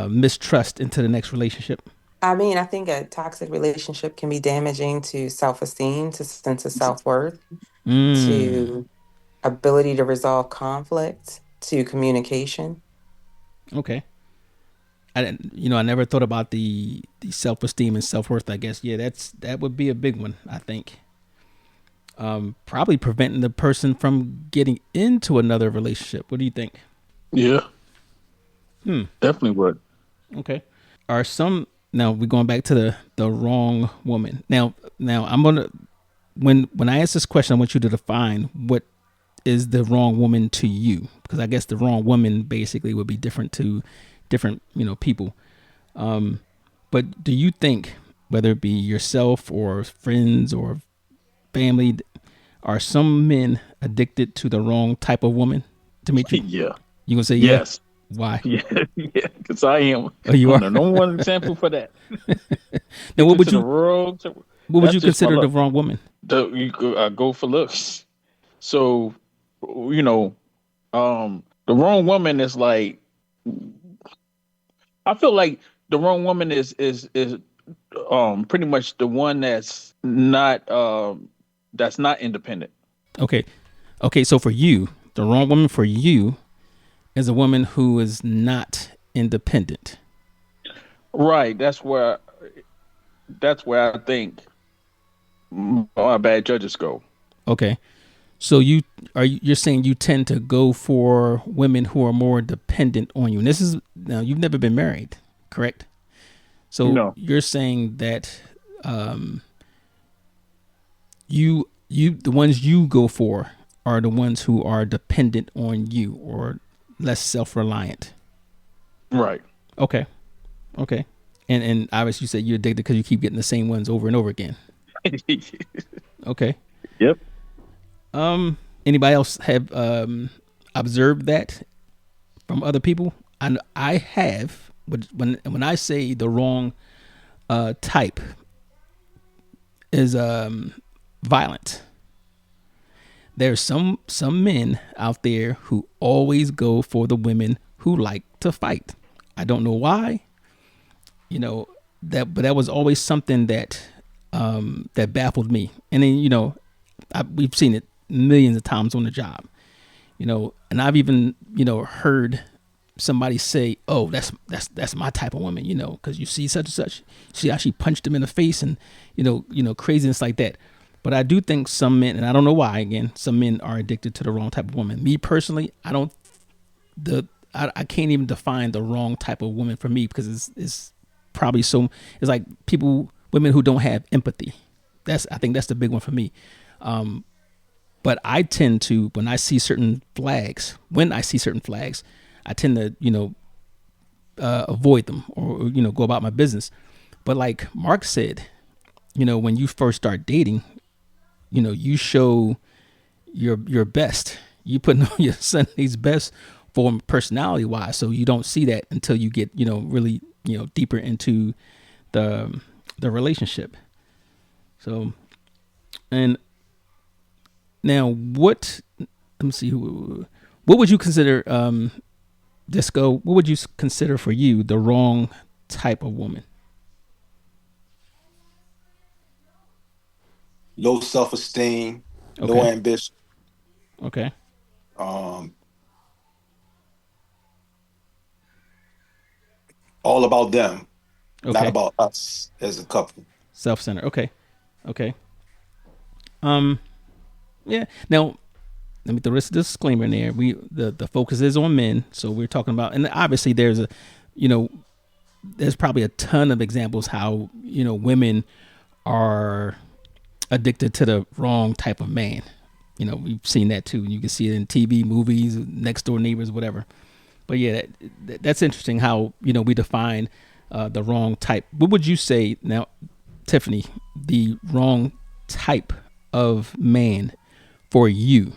mistrust into the next relationship? I mean, I think a toxic relationship can be damaging to self-esteem, to sense of self-worth, Mm, to ability to resolve conflict, to communication. okay. I didn't, I never thought about the self esteem and self worth. I guess that would be a big one. I think, probably preventing the person from getting into another relationship. What do you think? Yeah. Definitely would. Okay. Are some Now we're going back to the wrong woman. Now I'm gonna when I ask this question, I want you to define what is the wrong woman to you, because I guess the wrong woman basically would be different to different people. But do you think, whether it be yourself or friends or family, are some men addicted to the wrong type of woman, Dimitri? Yeah. You gonna say yeah? Yes. Why? Yeah. Yeah. Because I am. Oh, you I'm are. the number one example for that. Now, Get into the world. what would That's you just my consider the luck. wrong woman? I go for looks. So, you know, the wrong woman is like, I feel like the wrong woman is pretty much the one that's not independent. Okay, okay. So for you, the wrong woman for you is a woman who is not independent. Right. That's where I think my bad judges go. Okay. So you're saying you tend to go for women who are more dependent on you. And this is, now, you've never been married, correct? So No. you're saying that you the ones you go for are the ones who are dependent on you, or less self-reliant. Right. Okay. Okay. And obviously you said you're addicted because you keep getting the same ones over and over again. Okay. Yep. Anybody else have observed that from other people? I have, but when I say the wrong type is violent. There's some men out there who always go for the women who like to fight. I don't know why. But that was always something that that baffled me. And then we've seen it millions of times on the job. And I've even heard somebody say, "Oh, that's my type of woman," because you see such and such. See how she punched him in the face, and craziness like that. But I do think some men, and I don't know why. Again, some men are addicted to the wrong type of woman. Me personally, I don't. I can't even define the wrong type of woman for me, because it's probably so. It's like women who don't have empathy. I think that's the big one for me. But I tend to, when I see certain flags, I tend to avoid them, or go about my business. But like Mark said, when you first start dating, you show your best. You put on your Sunday's best for personality wise, so you don't see that until you get really deeper into the relationship. So, and now let me see, what would you consider, Disco, what would you consider for you the wrong type of woman? low self-esteem, no Okay. ambition. Okay. Um, all about them, not Okay. about us as a couple. Self-centered. Okay. Okay. Um. Yeah. Now, let me throw this disclaimer in there. The focus is on men, so we're talking about, and obviously there's a, you know, there's probably a ton of examples how women are addicted to the wrong type of man. We've seen that too. You can see it in TV, movies, next door neighbors, whatever. But yeah, that's interesting how we define the wrong type. What would you say now, Tiffany? The wrong type of man for you?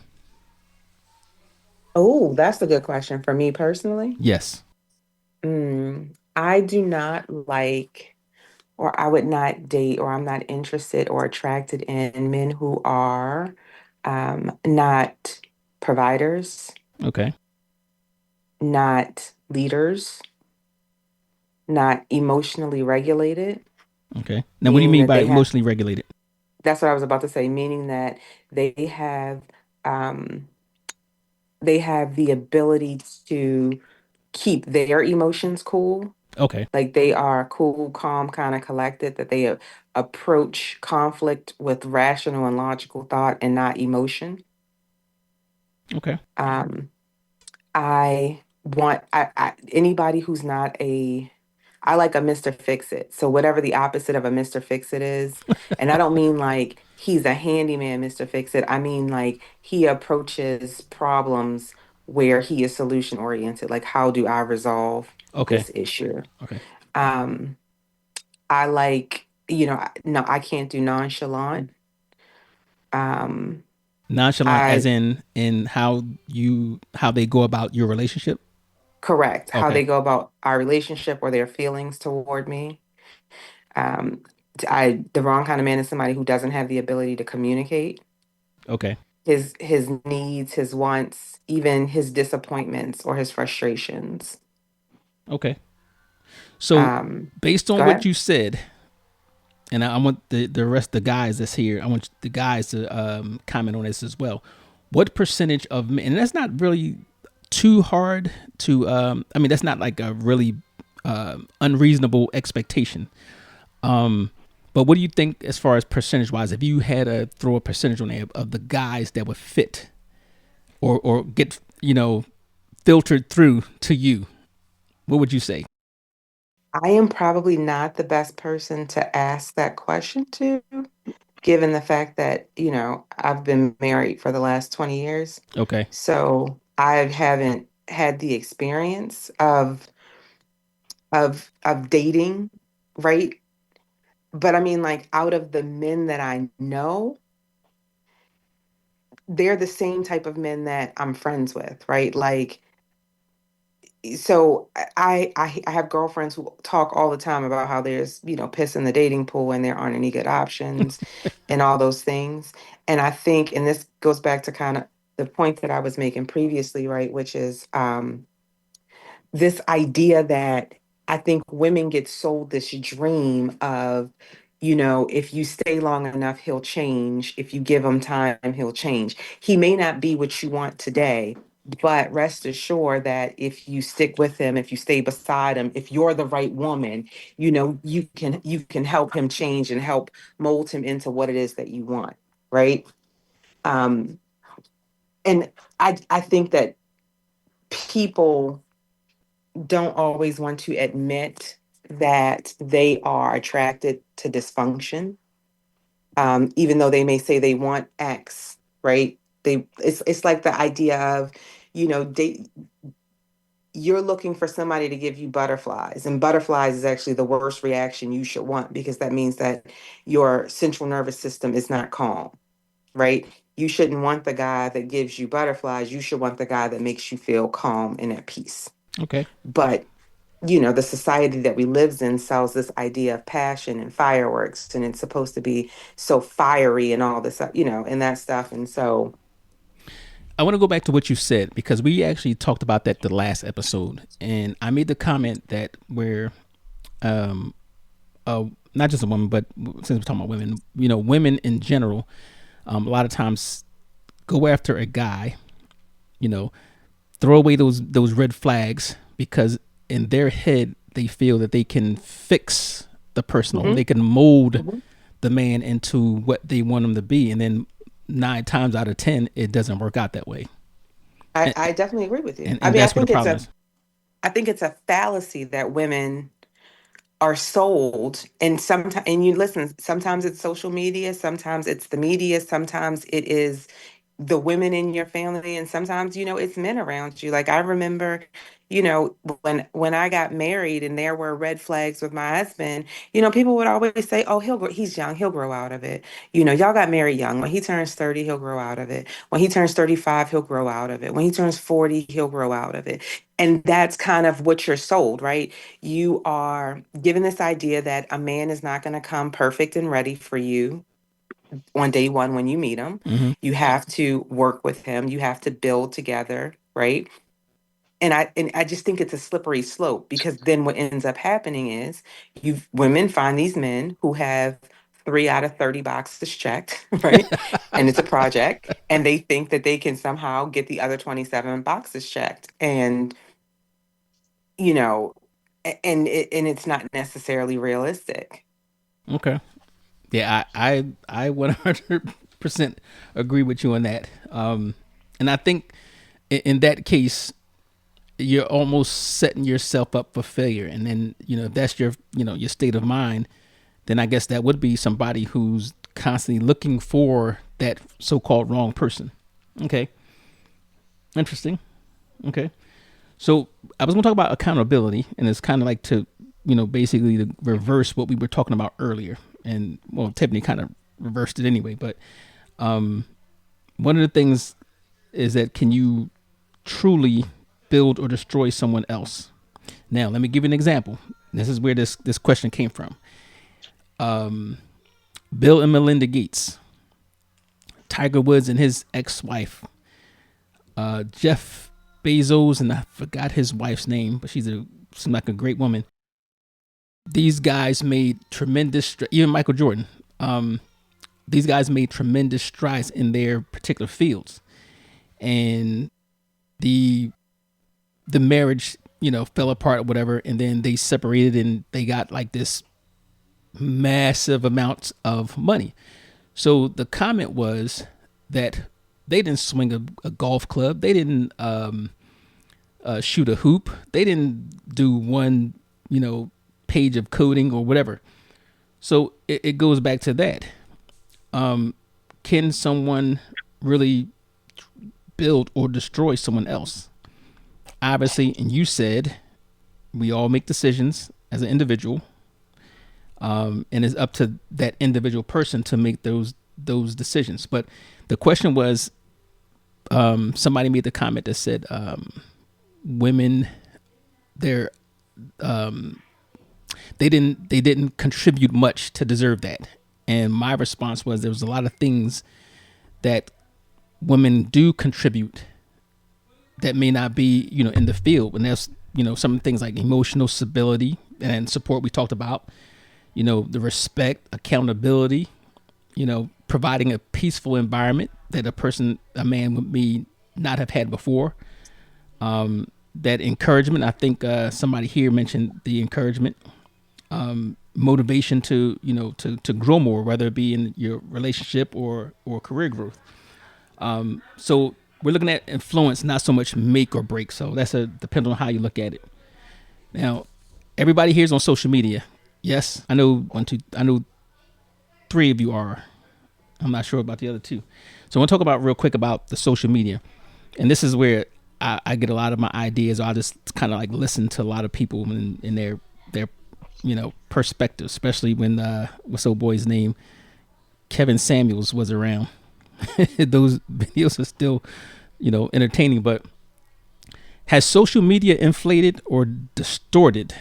Oh, that's a good question for me personally. Yes. I do not like, or I would not date, or I'm not interested or attracted in men who are not providers, Okay. not leaders, not emotionally regulated, Okay. Now, what do you meaning mean that by they have, emotionally regulated? that's what I was about to say, meaning that they have, um, they have the ability to keep their emotions cool. Okay. Like they are cool, calm, kind of collected, that they approach conflict with rational and logical thought and not emotion. Okay. Um, I want anybody who's not I like a Mr. Fix It. So whatever the opposite of a Mr. Fix It is, and I don't mean like he's a handyman, Mr. Fix It. I mean like he approaches problems where he is solution oriented. Like how do I resolve Okay. this issue? Okay. Um, I like, no, I can't do nonchalant. Um, Nonchalant, as I in how they go about your relationship. correct how Okay. they go about our relationship or their feelings toward me. Um, the wrong kind of man is somebody who doesn't have the ability to communicate Okay. his needs, his wants, even his disappointments or his frustrations. Okay. So, Um, based Go on what ahead. you said, and I want the rest of the guys that's here, I want the guys to comment on this as well. What percentage of men, and that's not really too hard to, I mean, that's not like a really unreasonable expectation. But what do you think as far as percentage wise, if you had to throw a percentage on there of the guys that would fit or get, filtered through to you, what would you say? I am probably not the best person to ask that question to, given the fact that, I've been married for the last 20 years. Okay. So I haven't had the experience of dating, right? But I mean, like out of the men that I know, they're the same type of men that I'm friends with, right? Like, so I have girlfriends who talk all the time about how there's, piss in the dating pool and there aren't any good options and all those things. And I think, and this goes back to kind of the point that I was making previously, right? Which is this idea that I think women get sold this dream of, if you stay long enough, he'll change. If you give him time, he'll change. He may not be what you want today, but rest assured that if you stick with him, if you stay beside him, if you're the right woman, you can help him change and help mold him into what it is that you want, right? Um, and I think that people don't always want to admit that they are attracted to dysfunction, even though they may say they want X, right? It's like the idea of, they you're looking for somebody to give you butterflies, and butterflies is actually the worst reaction you should want because that means that your central nervous system is not calm, right? You shouldn't want the guy that gives you butterflies. You should want the guy that makes you feel calm and at peace. Okay. But the society that we lives in sells this idea of passion and fireworks, and it's supposed to be so fiery and all this, and that stuff. And so, I want to go back to what you said because we actually talked about that the last episode, and I made the comment that where not just a woman, but since we're talking about women, women in general, a lot of times go after a guy, throw away those red flags because in their head they feel that they can fix the person, or they can mold the man into what they want him to be, and then 9 times out of 10 it doesn't work out that way. I definitely agree with you. And that's what the problem is. I think it's a fallacy that women are sold, and sometimes, and you listen, sometimes it's social media, sometimes it's the media, sometimes it is the women in your family, and sometimes it's men around you. Like, I remember, when I got married and there were red flags with my husband, people would always say, oh, he's young, he'll grow out of it. Y'all got married young. When he turns 30, he'll grow out of it. When he turns 35, he'll grow out of it. When he turns 40, he'll grow out of it. And that's kind of what you're sold, right? You are given this idea that a man is not going to come perfect and ready for you on day one when you meet him. Mm-hmm. You have to work with him. You have to build together, right? And I just think it's a slippery slope, because then what ends up happening is women find these men who have 3 out of 30 boxes checked, right? And it's a project, and they think that they can somehow get the other 27 boxes checked. And you know, and it's not necessarily realistic. Okay. Yeah, I 100% agree with you on that. And I think in that case, you're almost setting yourself up for failure. And then, if that's your state of mind, then I guess that would be somebody who's constantly looking for that so-called wrong person. Okay. Interesting. Okay. So I was going to talk about accountability, and it's kind of like to, basically to reverse what we were talking about earlier. And well, Tiffany kind of reversed it anyway. But one of the things is that, can you truly build or destroy someone else? Now, let me give you an example. This is where this question came from. Bill and Melinda Gates, Tiger Woods and his ex-wife, Jeff Bezos, and I forgot his wife's name, but seemed like a great woman. These guys made tremendous, even Michael Jordan. These guys made tremendous strides in their particular fields, and the marriage, fell apart or whatever, and then they separated, and they got like this massive amounts of money. So the comment was that they didn't swing a golf club, they didn't shoot a hoop, they didn't do one, page of coding or whatever. So it goes back to that. Can someone really build or destroy someone else? Obviously, and you said we all make decisions as an individual, and it's up to that individual person to make those decisions. But the question was, somebody made the comment that said, women, they didn't contribute much to deserve that. And my response was, there was a lot of things that women do contribute that may not be, in the field. And there's, some things like emotional stability and support we talked about, the respect, accountability, providing a peaceful environment that a man would not have had before. That encouragement, I think somebody here mentioned the encouragement, motivation to grow more, whether it be in your relationship or career growth. So we're looking at influence, not so much make or break. So that's depends on how you look at it. Now, everybody here's on social media. Yes, I know I know 3 of you are. I'm not sure about the other 2. So I want to talk about real quick about the social media. And this is where I get a lot of my ideas. I just kind of like listen to a lot of people in their perspective, especially when what's old boy's name, Kevin Samuels, was around. Those videos are still, entertaining. But has social media inflated or distorted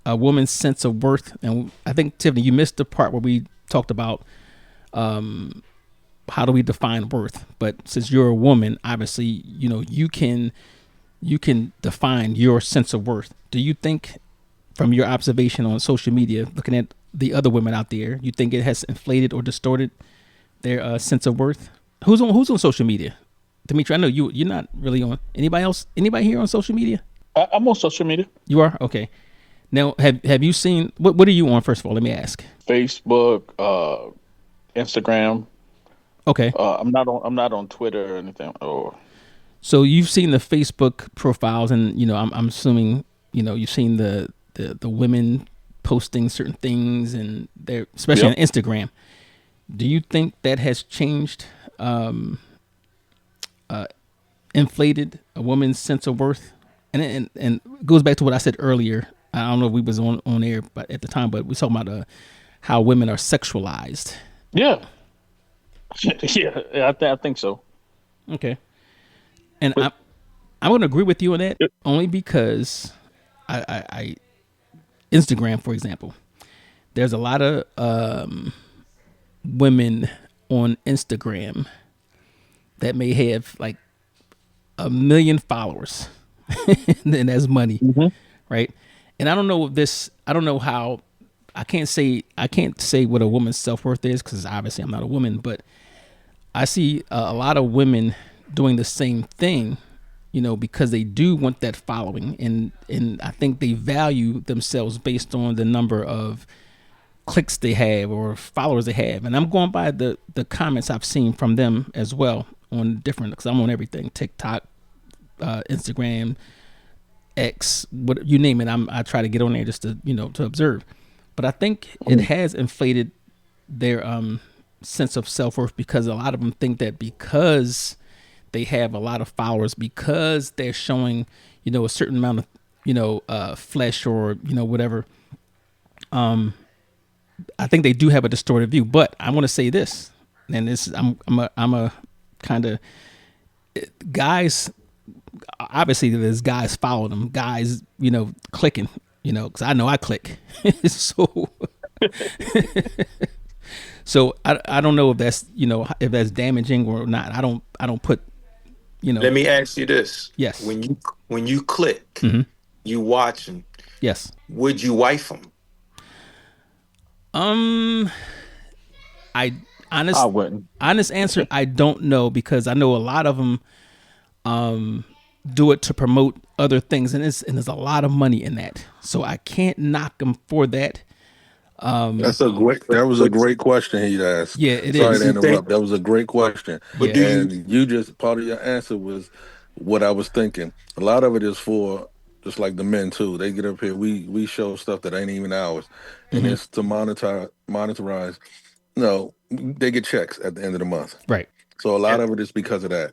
a woman's sense of worth? And I think, Tiffany, you missed the part where we talked about how do we define worth. But since you're a woman, obviously, you can define your sense of worth. Do you think, from your observation on social media, looking at the other women out there? You think it has inflated or distorted their sense of worth? Who's on social media? Dimitri, I know you're not really on. Anybody else? Anybody here on social media? I'm on social media, You are? Okay. Now, have you seen what are you on? First of all, let me ask. Facebook, Instagram. Okay. I'm not on Twitter or anything. Or So you've seen the Facebook profiles, and I'm assuming you've seen the women posting certain things, and they're especially on yep, Instagram. Do you think that has changed, inflated a woman's sense of worth? And it goes back to what I said earlier. I don't know if we was on air, but at the time, but we're talking about how women are sexualized. yeah, yeah. I think so. Okay, and But I'm going to agree with you on that it, only because I Instagram, for example, there's a lot of women on Instagram that may have like 1 million followers, and that's money, Mhm. right? And I don't know this. I don't know how. I can't say what a woman's self worth is because obviously I'm not a woman, but I see a lot of women doing the same thing, because they do want that following, and I think they value themselves based on the number of clicks they have or followers they have. And I'm going by the comments I've seen from them as well on different, because I'm on everything: TikTok, Instagram, X, what you name it. I try to get on there just to observe. But I think it has inflated their sense of self worth because a lot of them think that because they have a lot of followers, because they're showing a certain amount of flesh or whatever. I think they do have a distorted view. But I want to say this, and this I'm a kind of guys. Obviously, there's guys following them, guys clicking, because I know I click. so I don't know if that's if that's damaging or not. I don't put Let me ask you this: yes. when you click, Hmm. you watching, Yes. would you wife them? Um, I I honest wouldn't. honest answer, I don't know because I know a lot of them do it to promote other things, and there's a lot of money in that. So I can't knock them for that. That was a great question he'd asked. Yeah, it Sorry But to is. you think, interrupt. That was a great question. but Yeah. do you? And you just part of your answer was what I was thinking. A lot of it is for just like the men too. They get up here, we show stuff that ain't even ours. And Hmm. it's to monetize. No, they get checks at the end of the month. Right. So a lot of it is because of that.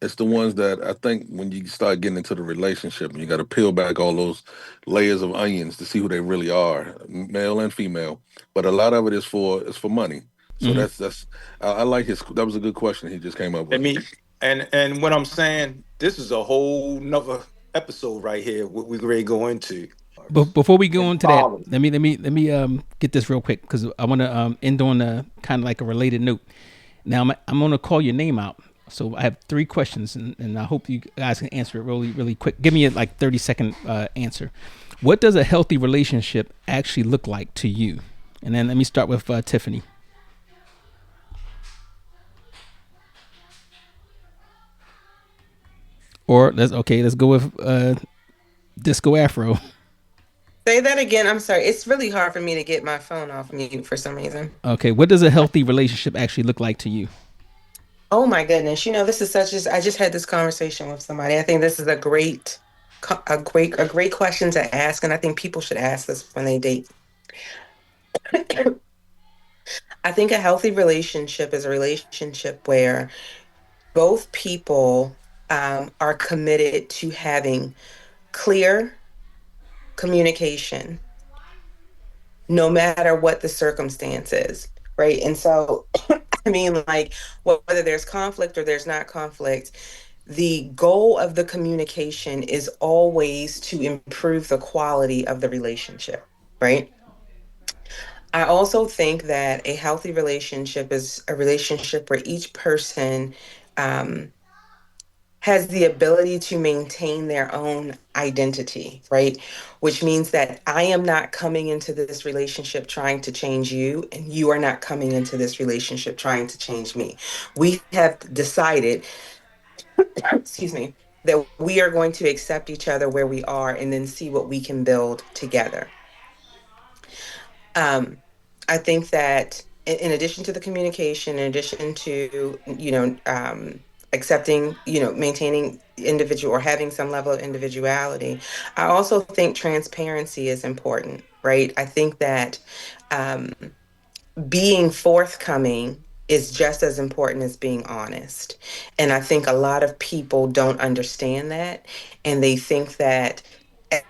It's the ones that I think when you start getting into the relationship and you got to peel back all those layers of onions to see who they really are, male and female. But a lot of it is for money. So Hmm. that's I like his. That was a good question he just came up I with. mean, and what I'm saying, this is a whole nother episode right here. What we ready to go into? But before we go And into that, fathers. let me get this real quick because I want to end on a kind of like a related note. Now I'm going to call your name out. So I have 3 questions, and I hope you guys can answer it really really quick. Give me a like 30-second answer. What does a healthy relationship actually look like to you? And then let me start with Tiffany. Or let's go with Disco Afro. Say that again. I'm sorry. It's really hard for me to get my phone off mute for some reason. Okay, what does a healthy relationship actually look like to you? Oh my goodness. This is such as I just had this conversation with somebody. I think this is a great question to ask. And I think people should ask this when they date. I think a healthy relationship is a relationship where both people are committed to having clear communication, no matter what the circumstances, right? And so, I mean, like, whether there's conflict or there's not conflict, the goal of the communication is always to improve the quality of the relationship, right? I also think that a healthy relationship is a relationship where each person um, has the ability to maintain their own identity, right? Which means that I am not coming into this relationship trying to change you, and you are not coming into this relationship trying to change me. We have decided, excuse me, that we are going to accept each other where we are and then see what we can build together. Um, I think that in addition to the communication, in addition to, accepting, maintaining individual or having some level of individuality, I also think transparency is important, right? I think that um, being forthcoming is just as important as being honest. And I think a lot of people don't understand that. And they think that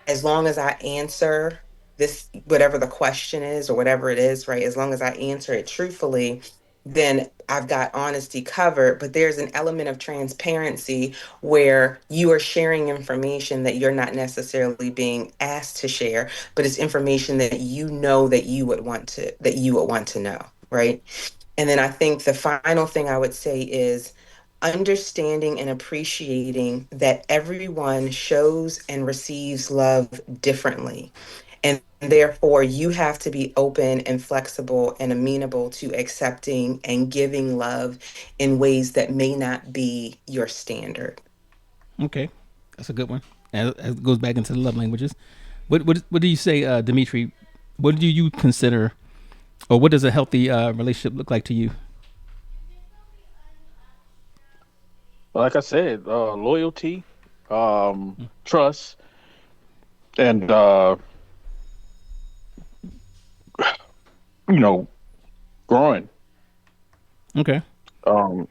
as long as I answer this, whatever the question is or whatever it is, right, as long as I answer it truthfully, then I've got honesty covered. But there's an element of transparency where you are sharing information that you're not necessarily being asked to share, but it's information that you know that you would want to know, right? And then I think the final thing I would say is understanding and appreciating that everyone shows and receives love differently. And therefore, you have to be open and flexible and amenable to accepting and giving love in ways that may not be your standard. Okay, that's a good one. And it goes back into the love languages. What do you say, Dimitri? What do you consider, or what does a healthy relationship look like to you? Like I said, loyalty, trust, and you know, growing. Okay, Um,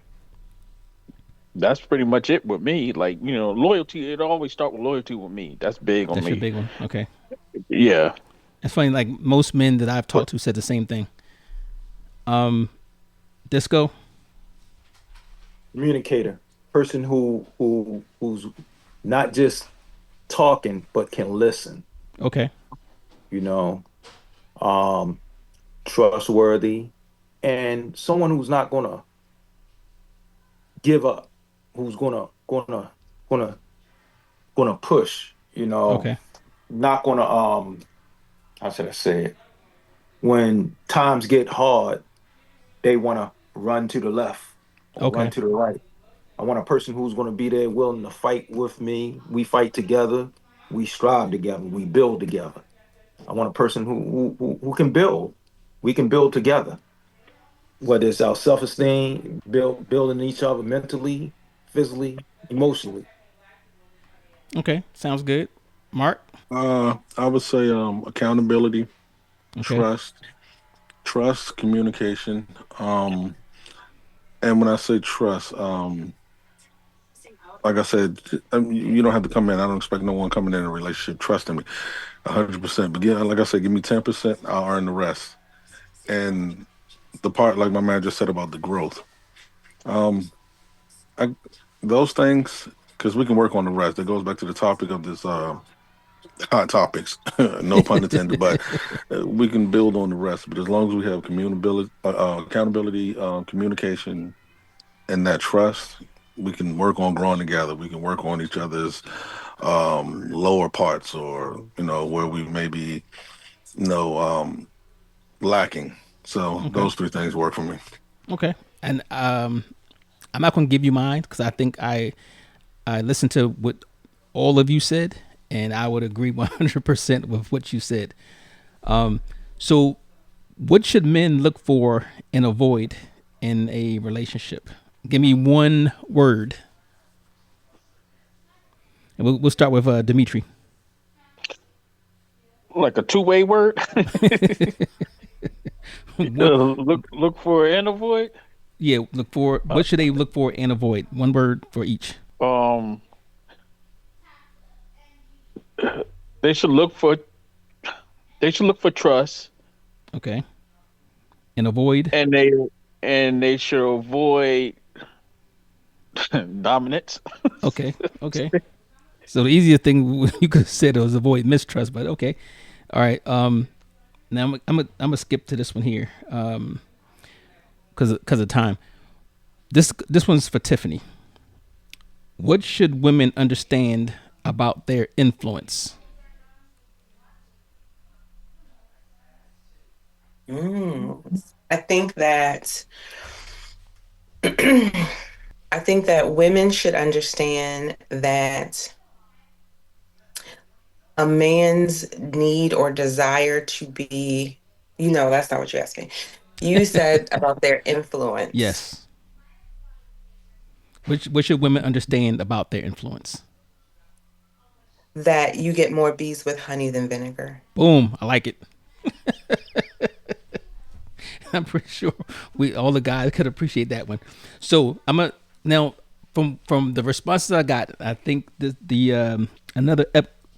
that's pretty much it with me. Like, loyalty. It always start with loyalty with me. That's big on that's your me. big one. Okay, Yeah. it's funny. Like most men that I've But talked to said the same thing. Disco. communicator, person who's not just talking but can listen. Okay, You know, um, trustworthy, and someone who's not gonna give up, who's gonna gonna push. okay, Not gonna how should I say it? When times get hard, they wanna run to the left or run okay, to the right. I want a person who's gonna be there willing to fight with me. We fight together, we strive together, we build together. I want a person who can build. We can build together. Whether it's our self-esteem, building each other mentally, physically, emotionally. okay. Sounds good. Mark. I would say accountability, Okay, trust, communication. And when I say trust, like I said, you don't have to come in. I don't expect no one coming in a relationship trusting me 100%. But yeah, like I said, give me 10%, I'll earn the rest. And the part, like my man just said about the growth, um, I, those things, because we can work on the rest. It goes back to the topic of this hot topics, no pun intended, but we can build on the rest. But as long as we have accountability, communication, and that trust, we can work on growing together. We can work on each other's lower parts, or where we may be, you know, um, lacking. So okay, those three things work for me. okay. And I'm not gonna give you mine because I think I listened to what all of you said, and I would agree 100% with what you said. So, what should men look for and avoid in a relationship? Give me one word, and we'll start with Dimitri. Like a two-way word. What? Look for and avoid. Yeah, look for. Uh, What should they look for and avoid? One word for each. um, they should look for trust, Okay, and avoid. and they should avoid dominance. Okay, okay. So the easiest thing you could have said was avoid mistrust, but okay. All right. Now I'm gonna skip to this one here, because of time. This one's for Tiffany. What should women understand about their influence? I think that I think that women should understand that a man's need or desire to be, that's not what you asked me. You said about their influence, Yes. What should women understand about their influence? that you get more bees with honey than vinegar. Boom. I like it. I'm pretty sure we all the guys could appreciate that one. So I'm a now from the responses I got, I think the another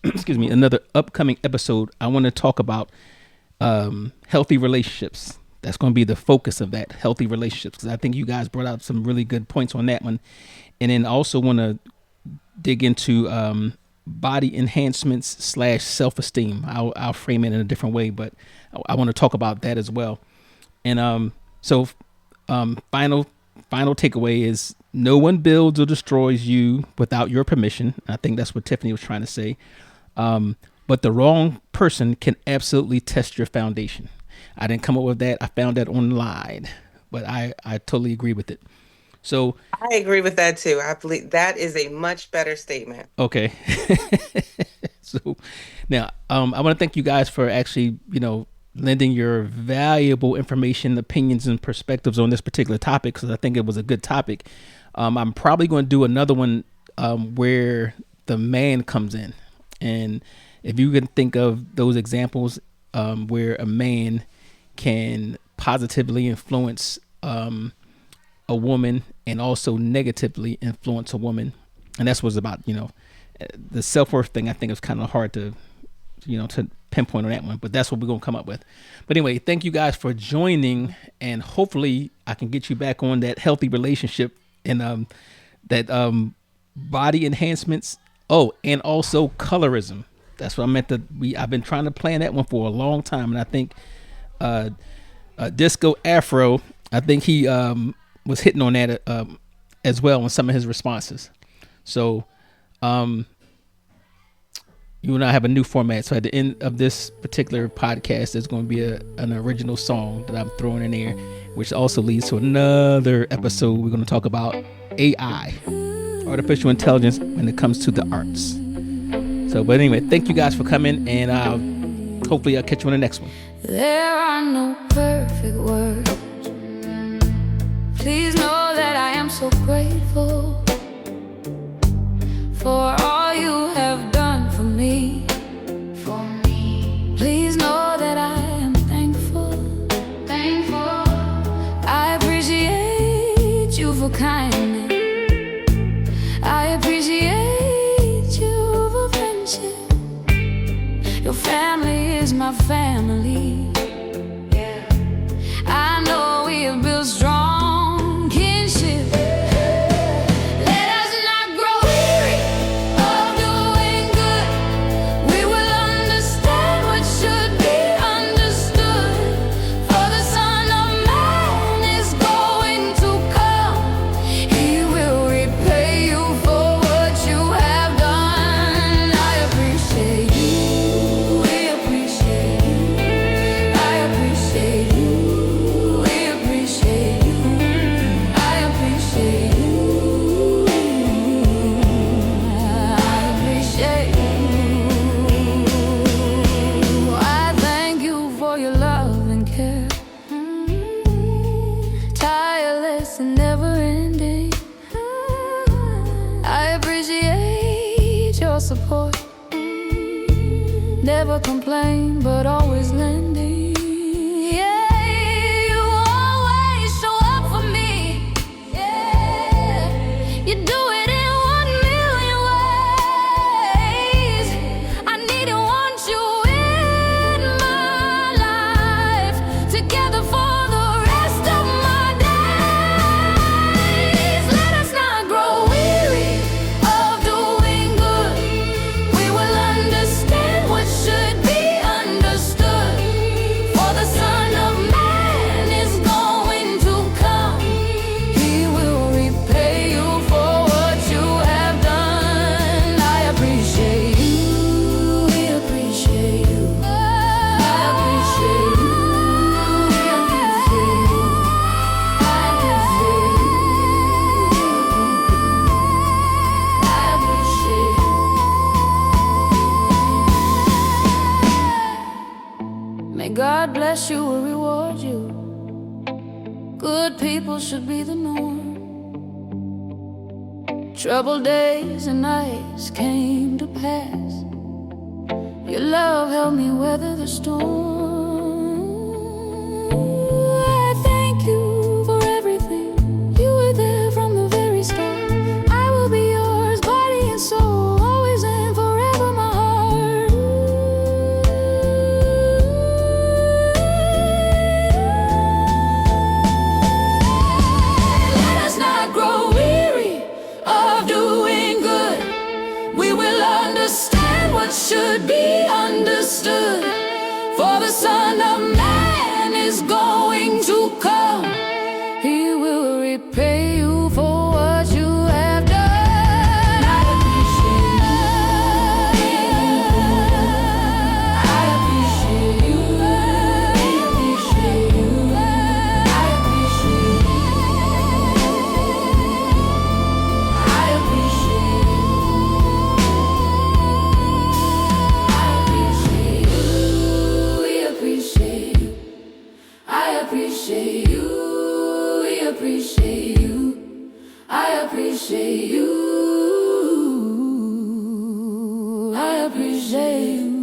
excuse me, another upcoming episode, I want to talk about healthy relationships. That's going to be the focus of that, healthy relationships, because I think you guys brought out some really good points on that one. And then also want to dig into body enhancements / self-esteem. I'll frame it in a different way, but I want to talk about that as well. And so final takeaway is no one builds or destroys you without your permission. I think that's what Tiffany was trying to say. But the wrong person can absolutely test your foundation. I didn't come up with that. I found that online, but I totally agree with it. So I agree with that too. I believe that is a much better statement. okay. So now I want to thank you guys for actually, lending your valuable information, opinions, and perspectives on this particular topic, because I think it was a good topic. I'm probably going to do another one where the man comes in. And if you can think of those examples where a man can positively influence a woman and also negatively influence a woman. And that's what's about, the self-worth thing. I think it's kind of hard to pinpoint on that one, but that's what we're going to come up with. But anyway, thank you guys for joining, and hopefully I can get you back on that healthy relationship and that body enhancements. Oh, and also colorism. That's what I meant I've been trying to plan that one for a long time. And I think Disco Afro, I think he was hitting on that as well in some of his responses. So you and I have a new format. So at the end of this particular podcast, there's going to be an original song that I'm throwing in there, which also leads to another episode. We're going to talk about AI, artificial intelligence, when it comes to the arts. So, but anyway, thank you guys for coming, and hopefully I'll catch you on the next one. There are no perfect words. Please know that I am so grateful for all you have done for me. Please know that I am thankful. I appreciate you for kindness. I appreciate you for friendship. Your family is my family. I know we have built strong kinship. Let us not grow weary of doing good. We will understand what should be understood. For the Son of Man is going to come. He will repay you for what you have done. I appreciate you. We appreciate you. I appreciate you. We appreciate you. I appreciate you. I appreciate you. I thank you for your love and care. Tireless and never ending. I appreciate your support. Never complain, but always lending. Yeah, you always show up for me. Yeah, you do it in 1,000,000 ways. I need and want you in my life, together for the rest of my days. Let us not grow weary of doing good. We will understand what should be understood. bless you will reward you. Good people should be the norm. Troubled days and nights came to pass. Your love helped me weather the storm. I thank you for everything. You were there from the very start. I will be yours, body and soul, always and forever, my heart. Let us not grow weary of doing good. We will understand what should be understood. For the Son of Man is going to come. He will repay you for what you have done. I appreciate you. I appreciate you. I appreciate you. I appreciate you. I appreciate you. We appreciate you. I appreciate you. I appreciate you.